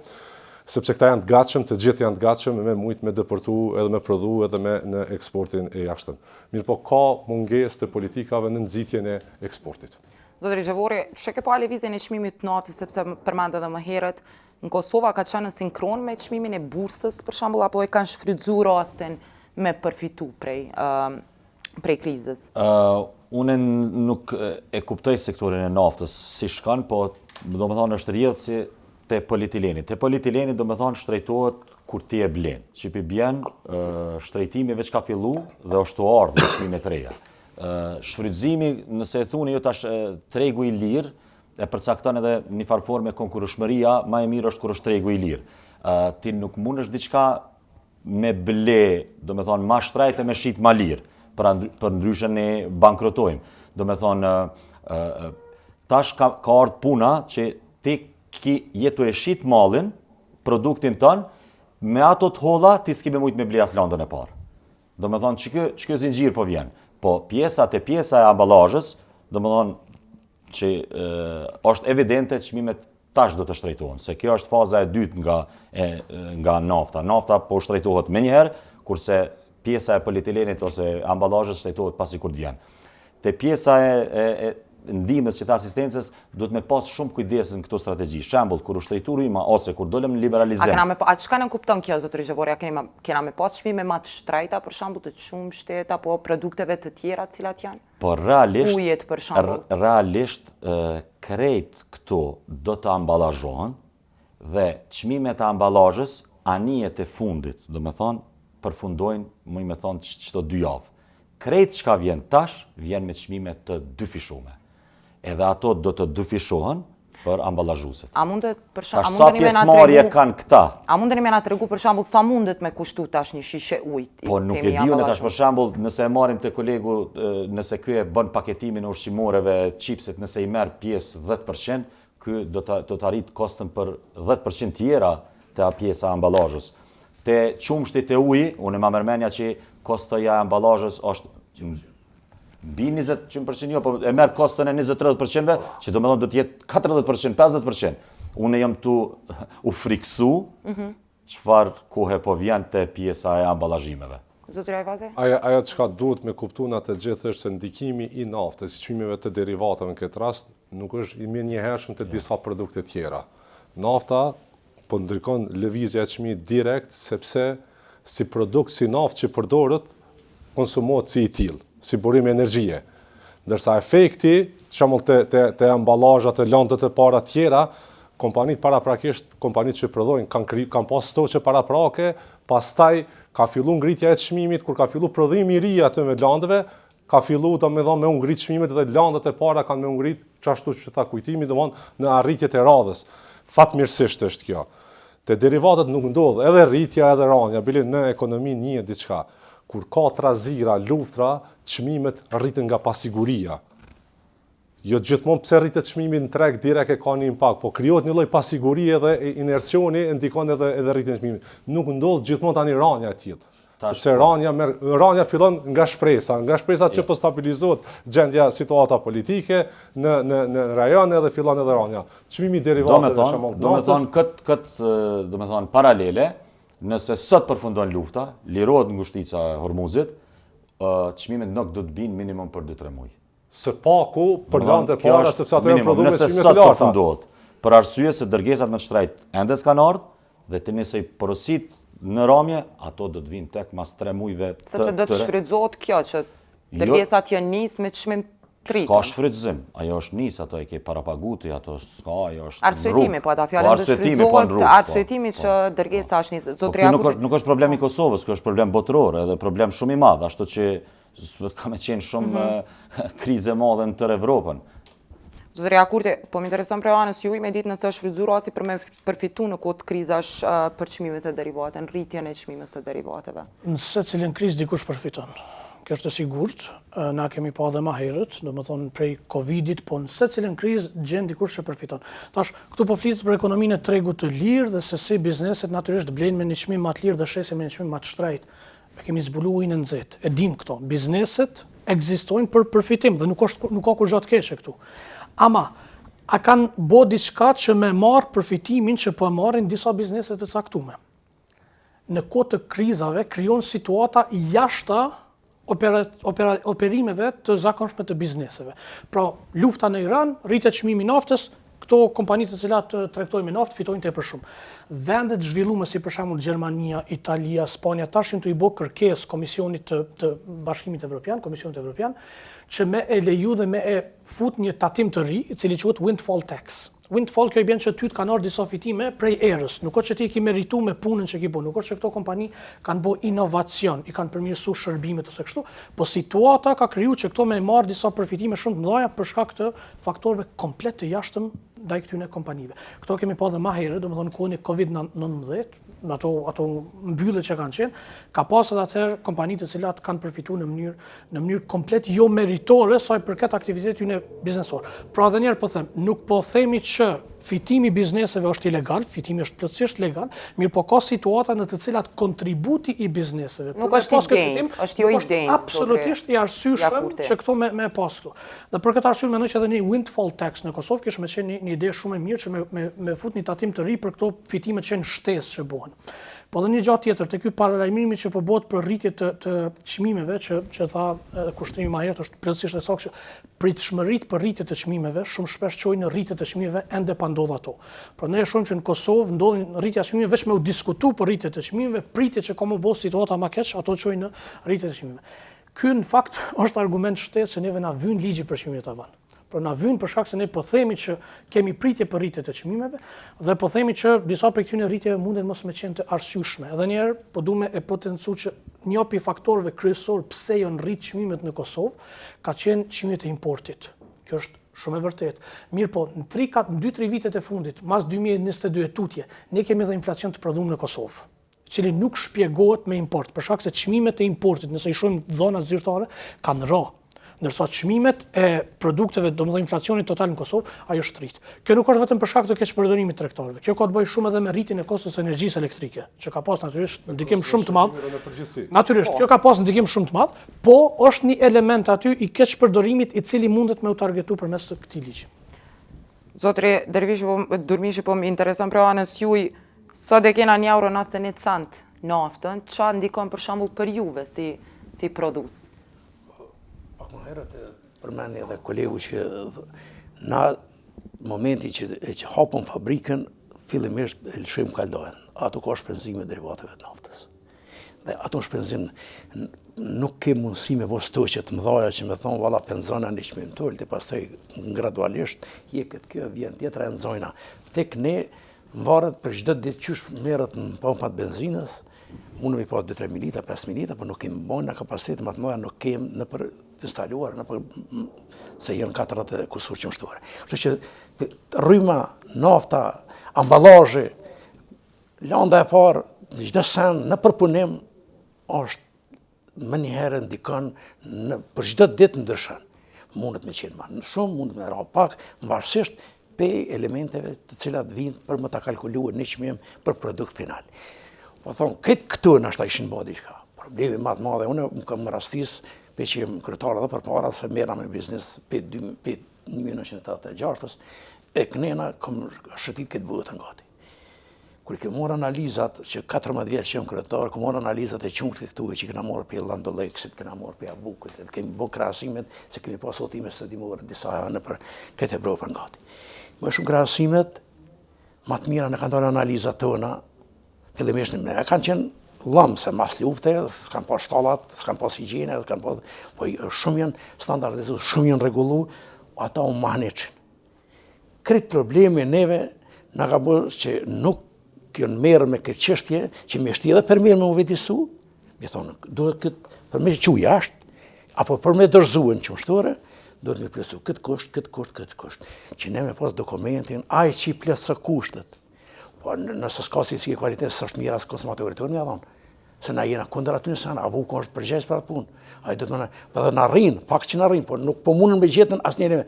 Speaker 5: sepse këta janë të gatshëm, të gjithë janë të gatshëm me mujt me depërtu edhe me prodhu edhe në eksportin e jashtëm. Mirë po ka mungesë të politikave në nxitjen e eksportit.
Speaker 1: Zotëri Gjevori, që ke pa lëvizjen e çmimit të natës, sepse përmend edhe më herët, në Kosova ka qenë në sinkron me çmimin e bursës, për shembull, apo e kanë shfrytzuar rastin me përfitu prej krizës?
Speaker 8: Unë nuk e kuptoj sektorin e naftës si shkan, po do më thonë është rjedhë si te polietileni. Te polietileni do më thonë shtrejtohet kur ti e blen. Që pi bjen, shtrejtimi veç ka fillu dhe është të ardhë në çmime të reja. Shfrytëzimi, nëse e thuni jo tash tregu i lirë, e përcakton edhe një farë forme konkurrueshmëria, më e mirë është kur është tregu i lirë. Ti nuk mund është diçka me ble, do me thonë, ma shtrajt e me shqit ma lirë, për ndryshën ne bankrotojmë. Do me thonë, tash ka ardhë puna që ti jetu e shqit malin, produktin tënë, me ato të holla ti s'ki me mujt me ble as landën e parë. Do me thonë, që kjo zinxhir po vjen. Po pjesa e ambalazhës, do me thonë, që është evidente që çmimet tash do të shtrejtohen, se kjo është faza e dytë nga nafta. Nafta po shtrejtohet me njëherë, kurse pjesa e polietilenit ose ambalazhës shtrejtohet pasi kur të vjen. Te pjesa e ndihmës që të asistencës, duhet me pas shumë kujdes në këto strategji. Shembull, kur u shtrejtu rryma ose kur dolëm në liberalizim.
Speaker 1: A çka në kupton kjo, zotëri Gjevori? Kena me pas çmime më të shtrejta, për shembull të qumshtit apo produkteve të tjera të cilat janë?
Speaker 8: Po realisht,
Speaker 1: ujet për shembull.
Speaker 8: Realisht krejt këto do të ambalazhohen dhe çmimet e ambalazhës anijet e fundit, do me thonë, përfundojnë, më me thonë, çdo 2 javë. Krejt çka vjen tash, vjen me çmime të dyfishume. Edhe ato do të dyfishohen për ambalazhuesit.
Speaker 1: A mundet për
Speaker 8: shembull, sa pjesëmarrje kanë këta?
Speaker 1: A mundeni me na tregu për shembull sa mundet me kushtu tash një shishe ujë?
Speaker 8: Po nuk e diun tash për shembull, nëse e marrim te kolegu, nëse ky e bën paketimin e ushqimoreve, chipsit, nëse i merr pjesë 10%, ky do të arrit kostën për 10% tjera te pjesa e ambalazhës. Te qumshti te uji, unë më mërmenja që kostoja e ambalazhës është mbi 20% jo, po e merr kostën e 20-30%, që do me thonë do të jetë 40%, 50%. Unë jam tu u friksu çfarë kohe po vjen te pjesa e ambalazhimeve.
Speaker 1: Zotëri Ajvazi?
Speaker 5: Ajo çka duhet me kuptu në të gjithë është se ndikimi i naftës, çmimeve të derivateve në këtë rast, nuk është i mirënjohshëm te disa produkte tjera. Nafta po ndrykon lëvizja e çmimit direkt, sepse si produkt, si naftë që përdoret, konsumohet si i tillë, si burim energjie. Ndërsa efekti shembull te emballazhat e lëndët e para tjera, kompanitë paraprakisht, kompanitë që prodhojnë kanë pas stoqe paraprake, pastaj ka fillu ngritja e çmimit, kur ka fillu prodhimi i ri aty me lëndëve, ka fillu domethënë me u ngrit çmimet dhe lëndët e para kanë me u ngrit çashtu që tha kujtimi domethënë në arritjet e radhës. Fatmirësisht është kjo. Te derivatet nuk ndodh edhe rritja edhe rënja, bile në ekonomi një diçka. Kur ka trazira, luftra, çmimet rriten nga pasiguria. Jo gjithmonë pse rritet çmimi në treg direkt e ka një impakt, po krijohet një lloj pasigurie dhe inercioni ndikon edhe rritjen e çmimit. Nuk ndodh gjithmonë tani rënja e tillë. Sepse rënja fillon nga shpresat që po stabilizohet gjendja situata politike në rajon edhe fillon edhe rënja. Çmimi i derivateve për shembull.
Speaker 8: Domethënë paralele, nëse sot përfundon lufta, lirohet ngushtica e Hormuzit, çmimet nuk do të binë minimum për 2-3 muaj.
Speaker 5: Së paku për lëndë e para sepse ato janë prodhuar me çmime të
Speaker 8: larta. Nëse sot përfundohet, për arsye se dërgesat me shtrejt ende s'kan ardhur dhe të nëse i porosit në ramje, ato do të vinë tek mas 3 muajve të
Speaker 1: sepse do të shfrytëzohet kjo që dërgesat janë nis me çmim të rritur.
Speaker 8: Ska shfrytëzim, ajo është nis, ato e ke parapaguti, ato s'ka, ajo është
Speaker 1: arsyetimi, po ata fjalën do shfrytëzohet arsyetimi që dërgesa është nis. Zotria
Speaker 8: nuk është problemi i Kosovës, kjo është problem botëror, edhe problem shumë i madh, ashtu që ka me qenë shumë krize madhe në tërë Evropën.
Speaker 1: Zotria Kurti, po më intereson për anës juaj me ditë nëse është shfrytëzuar rasti për me përfitu në kohë krizash për çmimet e derivateve, në rritjen e çmimeve të derivateve.
Speaker 7: Në secilin krizë dikush përfiton. Kjo është e sigurt, na kemi pa edhe më herët, domethënë prej Covidit, po në secilin krizë gjen dikush që përfiton. Tash këtu po flitet për ekonominë e tregut të lirë dhe se si bizneset natyrisht blenë me një çmim më të lirë dhe shesin me një çmim më të shtrenjtë. Ne kemi zbuluar në nxehtë. E dim këto. Bizneset ekzistojnë për përfitim dhe nuk ka kur gjatë keqe këtu. Ama, a kanë bo diçka që me marë përfitimin që po e marrin disa bizneset të caktume. Në kohë të krizave krijon situata jashta operimeve të zakonshme të bizneseve. Pra, lufta në Iran, rritet çmimi i naftës, këto kompanitë të cilat tregtojnë me naftë fitojnë tepër shumë. Vendet zhvillume si për shembull Gjermania, Italia, Spanja tashin të i bë kërkesë Komisionit të Bashkimit Evropian, Komisionit Evropian, që me e leju dhe me e fut një tatim të ri, i cili quhet windfall tax. Windfall kjo i bën që ty të kanë ardhur disa fitime prej erës. Nuk është që ti ke merituar me punën që ke bën, nuk është që këto kompani kanë bë inovacion, i kanë përmirësuar shërbimet ose kështu, po situata ka krijuar që këto me marr disa përfitime shumë të mëdha për shkak të faktorëve komplet të jashtëm ndaj këtyre kompanive. Këto kemi pa edhe më herët, domethënë kohën e Covid-19, ato mbyllje që kanë qenë, ka pasur atëherë kompani të cilat kanë përfituar në mënyrë komplet jo meritore sa i përket aktivitetit tyre biznesor. Pra edhe një herë po them, nuk po themi që fitimi i bizneseve është ilegal, fitimi është plotësisht legal, mirë po ka situata në të cilat kontributi i bizneseve
Speaker 1: nuk është i denjë, është jo i denjë.
Speaker 7: Absolutisht i arsyeshëm që këto me pas këtu. Dhe për këtë arsye mendoj që edhe një windfall tax në Kosovë kish më qenë një ide shumë e mirë që me fut një tatim të ri për këto fitime që janë shtesë që bëhen. Po dhe një gjatë tjetër, të ky paralajmërimi që po bëhet për rritje të çmimeve, që tha kushtrimi më herët është plotësisht e saktë që pritshmëritë për rritje të çmimeve shumë shpesh çojnë në rritje të çmimeve ende pa ndodhur ato. Por ne e shohim që në Kosovë ndodhin rritja e çmimeve vetëm me u diskutu për rritje të çmimeve, pritje që ka më bëu situata më keq, ato çojnë në rritje të çmimeve. Ky në fakt është argument shtesë që neve na vyn ligji për çmimet e tavan. Por na vyn për shkak se ne po themi që kemi pritje për rritje të çmimeve dhe po themi që disa prej këtyre rritjeve munden mos me qenë të arsyeshme. Edhe një herë po duam e potencu që një prej faktorëve kryesor pse janë rrit çmimet në Kosovë ka qenë çmimet e importit. Kjo është shumë e vërtetë. Mirë po, në 2-3 vitet e fundit, mas 2022 e tutje, ne kemi edhe inflacion të prodhuar në Kosovë, i cili nuk shpjegohet me import, për shkak se çmimet e importit, nëse i shohim dhonat zyrtare, kanë rënë. Ndërsa çmimet e produkteve, domethënë inflacioni total në Kosovë, ajo shtrihet. Kjo nuk është vetëm për shkak të keqpërdorimit të tregtarëve. Kjo ka të bëjë shumë edhe me rritjen e kostos së energjisë elektrike, që ka pas natyrisht ndikim shumë të madh. Natyrisht, kjo ka pas ndikim shumë të madh, po është një element aty i keqpërdorimit i cili mundet me u targetu përmes këtij ligji.
Speaker 1: Zotri Durmishi, po më intereson për anës juaj, sot e kena €1.91 naftën, çfarë ndikon për shembull për juve si prodhues?
Speaker 6: Më herët përmeni edhe kolegu që na momenti që hapën fabrikën, fillimisht e lëshojmë kaldohen. Ato ka shpenzime derivateve të naftës. Dhe ato shpenzim nuk ke mundësi me bo stoqe të mëdhaja që me thonë valla penzona në çmim tullt, e pastaj gradualisht jeket kjo, vjen tjetra e nxojna. Tek ne varet për çdo ditë qysh merret në pompat benzinës, unë mi pa 2-3 litra, 5 litra, por nuk kemi bën në kapacitet më të mëdha, nuk kemi në për të instaluar, në për se janë 40 kusur qëmshtore. Kështu që rryma, nafta, ambalazhi, landa e parë, çdo sen në përpunim është më njëherë ndikon për çdo ditë ndryshon. Mundet me qenë më shumë, mundet me ra pak, varësisht pe elementeve të cilat vinë për më ta kalkuluar në çmim për produkt final. Po thonë, këtu nashta ishin bë diçka. Problemi më të madh, unë më kam rastis pe që jem kryetar edhe përpara se merra me biznes pe 1986, e kënena kam shëtit këtë botën gati. Kur i ke morë analizat, që 14 vjetë që jem kryetar, ke morë analizat e qumshtit këtu, që kena morë për Landoleksit, kena morë për Abukët, edhe kemi bo krahasimet, se kemi pas otime studimore disa në për këtë Evropën gati. Më shumë krahasimet, ma të mira në kanë dalë analizat tona, fillimisht në mëne, kanë qenë lëmë se mas lufte, s'kan pas shtallat, s'kan pas higjiene, po shumë janë standardizu, shumë janë regullu, ata u mahneqin. Kretë problemi neve, nga ka bërë që nuk kënë merë me këtë qështje, që me shti edhe për mirë me u vetisu, me thonë, duhet këtë, për me që jashtë, apo për me dërzuën qëmshtore, duhet me plesu këtë kusht, që ne me pas dokumentin, aj që i plesë së kushtet. Po nëse s'ka si e kvalitet, së është mira së konsumatorit, të një adhonë. Se na jena kundër aty në sana, avu ko është përgjegjës për atë punë. A i do të më në, edhe në rrinë, fakt që në rrinë, po nuk po mundën me gjetën asë njëri me.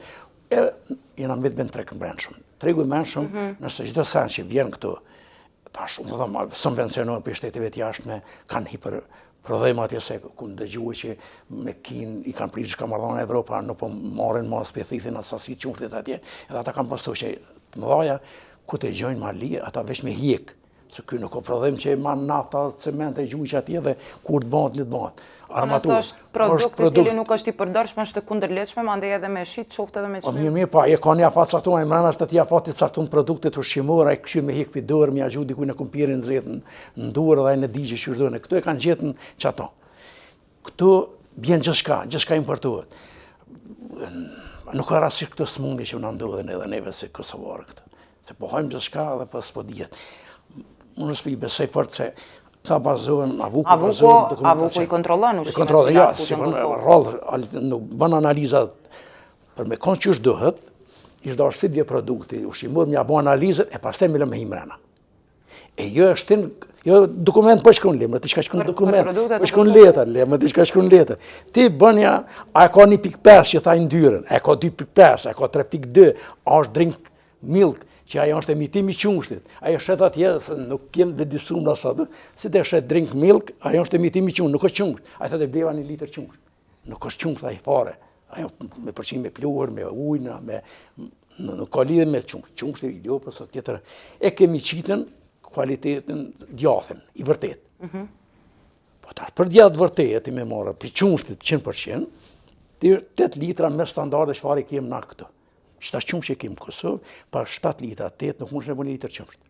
Speaker 6: Jena me të treg në brendshëm. Tregu i menshëm, nëse gjithë sen që vjen këtu, tash, unë dhe subvencionohen për shteteve të jashtme, kanë hiperprodhema atje se ku në dëgjuhe që me kin i kanë pritë shka mardhona Evropa, nuk po marrin ma spethithin atë sasit qumshtit atje, edhe ata kanë pastu që të mëdhaja, ku të gjojnë ma li, ata veç me hjek, se kjo nuk o prodhem që ma nafta, cement e gjuj që atje dhe kur të bëhet, litë bëhet.
Speaker 1: Nësë është produkt i cili nuk është i përdorshme, është të kundërleqme, ma ndej edhe me shit, qoftë edhe me qmim.
Speaker 6: Mirë, pa, e ka një afat sartun, e mërëna është të tja afatit sartun produktet ushqimore, e këshu me hik për dorë, me agju dikuj në kumpirin zetë në dorë dhe në digje që shdojnë. Këtu e kanë gjetën që ato. Këtu bjen gjithçka importuat. Nuk ka rasisht këtë smundi që në ndodhen edhe neve si Kosovarë këtë. Se pohojmë gjithçka dhe pas po dijet. Unë s'pi besoj fort se ta bazohen, Avuku
Speaker 1: i kontrollon ushqimet
Speaker 6: cilat ja, si nuk bën analizat për me konë që është dohet, ishtë da është fitje produkti, ushqimor, mja bo analizët, e pastaj me lë me himrena. E jo është jo dokument po shkruan lemër, ti çka shkruan dokument, po shkruan letër, lemër, ti çka shkruan letër. Ti bënja, a ka 1.5 që tha ndyrën, a ka 2.5, a ka 3.2, a është drink milk, që ajo është emitimi qumshtit. Ajo shet atje, se nuk kem dhe disum në asatë, si dhe shet drink milk, ajo është emitimi qumsht, nuk është qumsht. Ajo thotë e bleva 1 litër qumsht. Nuk është qumsht, ajo fare. Ajo me përqim me pluhër, me ujna, nuk ka lidhe me qumsht. Qumsht e idiopës, o tjetër. E kemi qitën kualitetin djathin, i vërtet. Po tash, për djatë vërtet, i me marë, për qumshtit 100%, 8 litra me standarde shfar i kem na këtu. Qëta qumsh që kemë Kosovë, pa 7 litra, 8, nuk mund shë në bëni litër qumsht.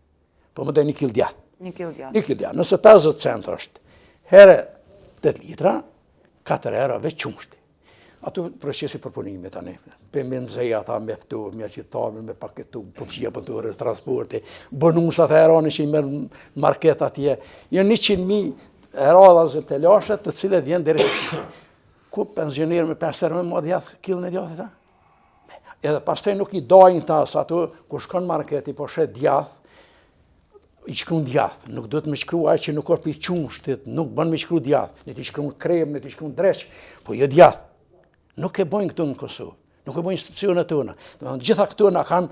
Speaker 6: Po më dhe 1 kil djath.
Speaker 1: 1 kil djath.
Speaker 6: 1 kil djath. Nëse 50 cent është, herë 8 litra, 4 herë veç qumshti. Ato procesi përpunimit tani. Pe me nëzeja, tha, me ftu, me qithame, me paketu, përfqia pëtore, transporti, bonusat e erani që i merë market atje. Jënë 100.000 eradhazë të lashet të cilet vjen dhe ku pensioner me 5 herë me ma djath, kilën e djathit ta? Edhe pastaj nuk i dajnë ta, sa ato, kur shkon marketi, po shet djath, i shkruan djath. Nuk do të me shkru aj që nuk është për qumshtit, nuk bën me shkru djath. Ne ti shkruan krem, ne ti shkruan dreq, po jo djath. Nuk e bojnë këtu në Kosovë, nuk e bojnë institucionet tona. Gjitha këtu na kanë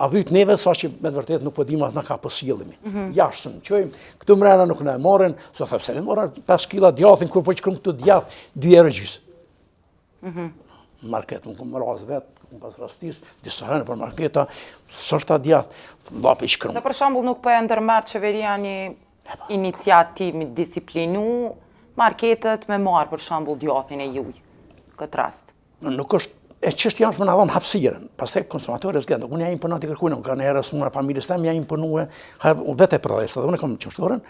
Speaker 6: avyt neve, sa që me të vërtet nuk po dim atë na ka pësillimi. Jashtëm, qojmë, këtu mrena nuk na e morën, so thëpse ne morën 5 kila djathin, kur po shkruan këtu djath, 2 euro gjysë. Market, nuk më razë vetë, nuk pas rastis, disa hënë për marketa, sështë ta djathë, lapi i shkrumë.
Speaker 1: Se për shambull nuk për e ndërmerë qeveria një iniciativ disiplinu marketet me marë për shambull djathin e juj, këtë rast?
Speaker 6: Nuk është, e qështë janë që më në adhonë hapsiren, pastaj konsumatorës gëndë, unë ja imponat i kërkujnë, unë ka në herës muna familjes tem, ja imponue, vete e përdojës, edhe unë e kom qështoren,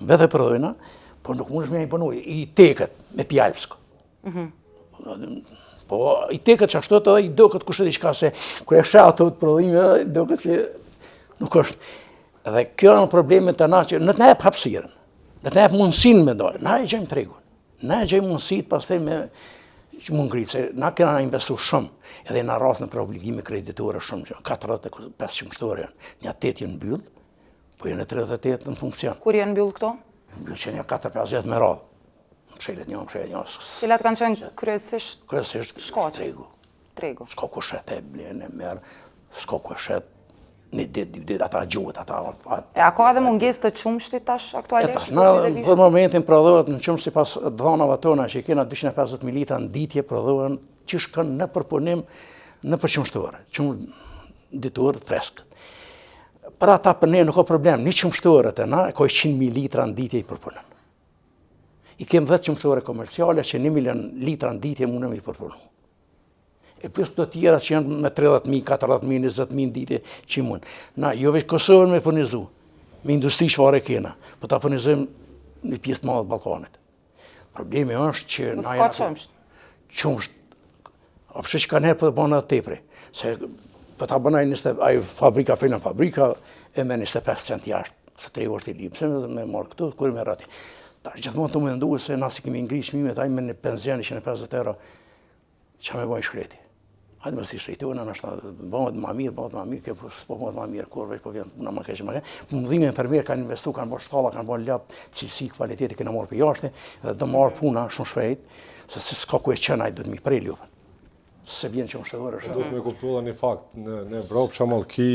Speaker 6: vete e përdojna, po nuk mundesh me imponu, i teket me pjalpsko. Po, i teket që ashtu edhe i doket kushe diçka se, kër e shah të prodhime, i doket që nuk është. Dhe kjo janë problemet të na që në të na jep hapësirën, në të na jep mundësinë me dalë, na e gjejmë tregun, na e gjejmë mundësitë pastaj me që mund ngritë, se na kena investu shumë, edhe na rast në për obligime kreditore shumë, që 45 qëmështore janë, një 8 janë mbyll, po janë 38 në funksion.
Speaker 1: Kur janë mbyll këto?
Speaker 6: Mbyll që një 4-5 me radhë. Mshelet një.
Speaker 1: Cilat kanë qenë kryesisht shkaqe? Tregu.
Speaker 6: S'ka kushet e blen e merë, s'ka kushet, një ditë, 2 ditë, ata gjuhet, ata...
Speaker 1: A ka edhe mungesë të qumshtit tash aktualisht?
Speaker 6: Për momentin prodhohet në qumë si pas dhanave tona që i kena 250 mililitra në ditje prodhohen që shkën në përpunim në përqumshtore, qumë ditur freskët. Për ata për ne nuk ka problem, një qumshtore të na, ka 100 mililitra në ditje i përpunim. I kem 10 qumshtore komerciale që 1 milion litra në ditje mundem i përpunu. E plus këto tjera që janë me 30.000, 40.000, 20.000 në ditje që i mund. Na, jo veç Kosovën me furnizu, me industri çfarë kena, po ta furnizojmë një pjesë të madhe të Ballkanit. Problemi është që
Speaker 1: na jena
Speaker 6: qumsht. A pse që kanë herë po të bëna tepër. Se po ta bënaj ai fabrika fillon fabrika e me 25% jashtë, se 3 orë të lip. Pse me marr këtu kur me rati. Tash gjithmonë të më nduhet se na si kemi ngritë çmimet ai me një pension 150 euro. Ç'a më bëj shkreti. Hajde më si shtrejtojnë, bëhet më mirë, kjo s'po bëhet më mirë, kur veç po vjen puna më keq më keq. Punëdhime infermier kanë investu, kanë bërë shtalla, kanë bërë lap, cilësi, kvaliteti kena marrë për jashtë, dhe do marrë puna shumë shpejt, se s'ka ku e qenë ai do të më prej lupën. Se vjen që ushtëdor është.
Speaker 5: Do të më kuptuar një fakt, në Evropë për shembull ki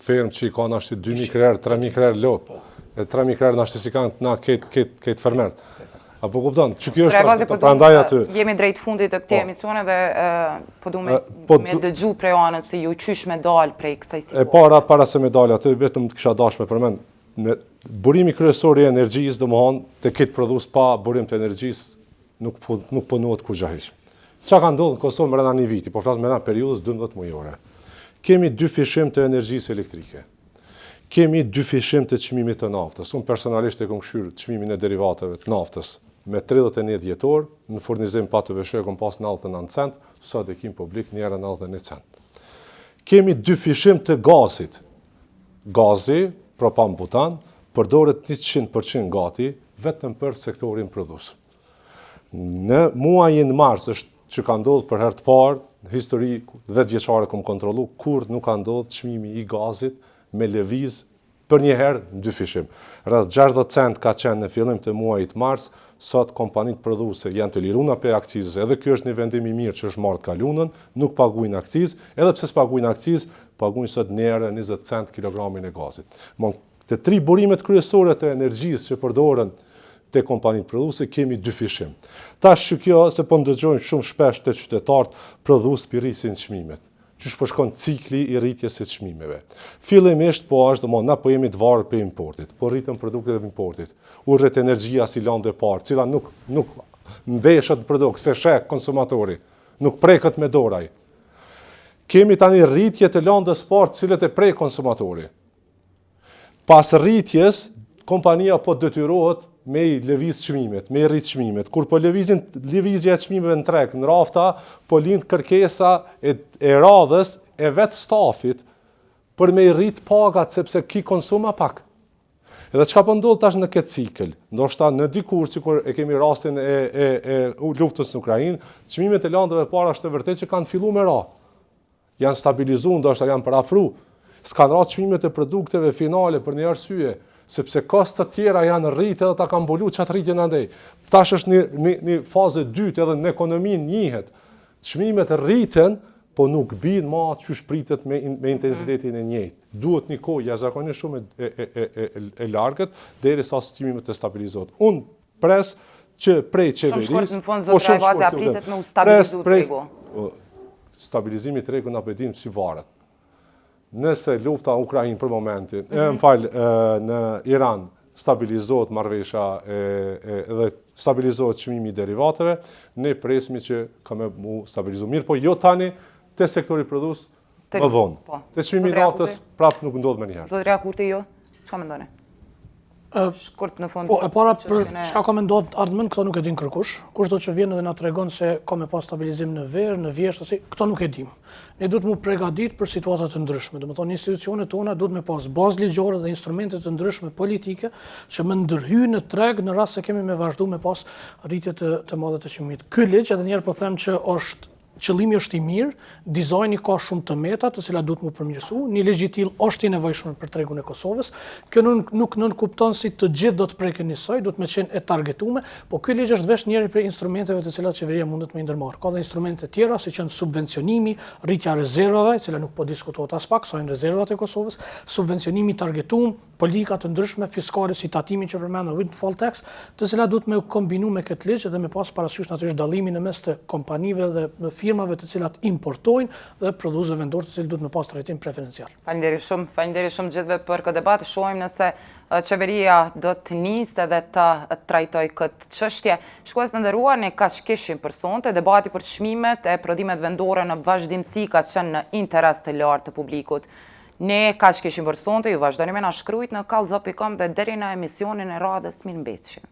Speaker 5: fermë që i kanë ashtu 2000 krerë, 3000 krerë lop. E 3000 krerë ashtu si kanë na këtë fermert. Apo kupton, që kjo është prandaj aty.
Speaker 1: Jemi drejt fundit të këtij emisioni dhe po duam me dëgju prej anës se ju qysh me dal prej kësaj situatë.
Speaker 5: Para se me dal aty vetëm të kisha dashur me përmend në burimi kryesor i energjisë, domethënë të ketë prodhues pa burim të energjisë nuk punohet kurrë hiç. Çka ka ndodhur në Kosovë brenda një viti, po flas brenda periudhës 12 mujore. Kemi 2 fishim të energjisë elektrike. Kemi 2 fishim të çmimit të naftës. Unë personalisht e kam kshyrë çmimin e derivateve të naftës me 31 dhjetor, në furnizim pa të veshë kom pas 99 cent, sot e kim publik njëra 91 cent. Kemi 2 fishim të gazit. Gazi, propan-butan, përdoret 100% gati vetëm për sektorin prodhues. Në muajin mars është që ka ndodhur për herë të parë në histori 10 vjeçare kom kontrollu kur nuk ka ndodhur çmimi i gazit me lëviz për një herë në 2 fishim. Rreth 60 cent ka qenë në fillim të muajit mars, sot kompanitë prodhuese janë të liruna për akcizë, edhe kjo është një vendim i mirë që është marrë kalunën, nuk paguajnë akcizë, edhe pse s'paguajnë akcizë, paguajnë sot në herë 20 cent kilogramin e gazit. Të 3 burimet kryesore të energjisë që përdoren te kompanitë prodhuese kemi 2 fishim. Tash kjo se po ndëgjojmë shumë shpesh te qytetarët prodhues rrisin çmimet. Që shpërshkon cikli i rritjes së çmimeve. Fillimisht po është domosdoshmë na po jemi të varur për importit, po rritën produktet e importit. Urret energjia si lëndë e parë, cila nuk mbeshet produkt, se sheh konsumatori, nuk preket me doraj. Kemi tani rritje të lëndës parë, cilët e prek konsumatori. Pas rritjes, kompania po detyrohet me i lëviz çmimet, me i rrit çmimet. Kur po lëvizja e çmimeve në treg, në rafta, po lind kërkesa e radhës e vet stafit për me i rrit pagat sepse ki konsuma pak. Edhe çka po ndodh tash në këtë cikël, ndoshta në dikur sikur e kemi rastin e luftës në Ukrainë, çmimet e lëndëve para është vërtet që kanë filluar me ra. Janë stabilizuar, ndoshta janë parafru. S'kan ra çmimet e produkteve finale për një arsye, sepse kostat tjera janë rritë edhe ta kanë mbulu çat rritjen andej. Tash është një fazë dytë edhe në ekonominë njihet. Çmimet rriten, po nuk bin më atë që pritet me intensitetin e njëjtë. Duhet një kohë jashtëzakonisht shumë e largët derisa çmimet të stabilizohet. Unë pres që prej qeverisë,
Speaker 1: shumë shkurt në fund zot Rajvazi pritet me u stabilizu tregu.
Speaker 5: Stabilizimi i tregut na bëdim si varet. Nëse lufta Ukrainë për momentin, në Iran stabilizohet marrëveshja dhe stabilizohet çmimi i derivateve, ne presmi që ka me mu stabilizu mirë, po jo tani te sektori prodhues më vonë. Te çmimi i naftës prapë nuk ndodh më njëherë.
Speaker 1: Zotëria Kurti jo, çka mendoni? Shkurt në fund.
Speaker 7: Po, e para për çka ka menduar ardhmen, këto nuk e din kërkush. Kushdo që vjen edhe na tregon se ka me pas stabilizim në verë, në vjesht, ose këto nuk e dim. Ne duhet mu përgatit për situata të ndryshme. Domethënë institucionet tona duhet me pas bazë ligjore dhe instrumente të ndryshme politike që më ndërhyjnë në treg në rast se kemi me vazhdu me pas rritje të madhe të çmimit. Ky ligj edhe një herë po them që qëllimi është i mirë, dizajni ka shumë të meta të cilat duhet mu përmirësu, një ligj i tillë është i nevojshëm për tregun e Kosovës. Kjo nuk nënkupton si të gjithë do të preken njësoj, duhet me qenë e targetume, po ky ligj është vetëm njëri prej instrumenteve të cilat qeveria mundet me ndërmarrë. Ka dhe instrumente tjera, si që subvencionimi, rritja e rezervave, cila nuk po diskutohet as pak, sa janë rezervat e Kosovës, subvencionimi targetum, politika të ndryshme fiskale si tatimin që përmend windfall tax, të cilat duhet me kombinu me këtë ligj dhe me pas parasysh natyrisht dallimin në mes të kompanive dhe firmave të cilat importojnë dhe prodhuesve vendor të cilët duhet me pas trajtim preferencial.
Speaker 1: Faleminderit shumë gjithëve për këtë debat. Shohim nëse qeveria do të nisë edhe të trajtoj këtë çështje. Shikues të nderuar, ne kaq kishim për sonte. Debati për çmimet e prodhimet vendore në vazhdimsi ka qenë në interes të lartë të publikut. Ne kaq kishim për sonte, ju vazhdoni me na shkruajt në kallzo.com dhe deri në emisionin e radhës mirëmbëjtje.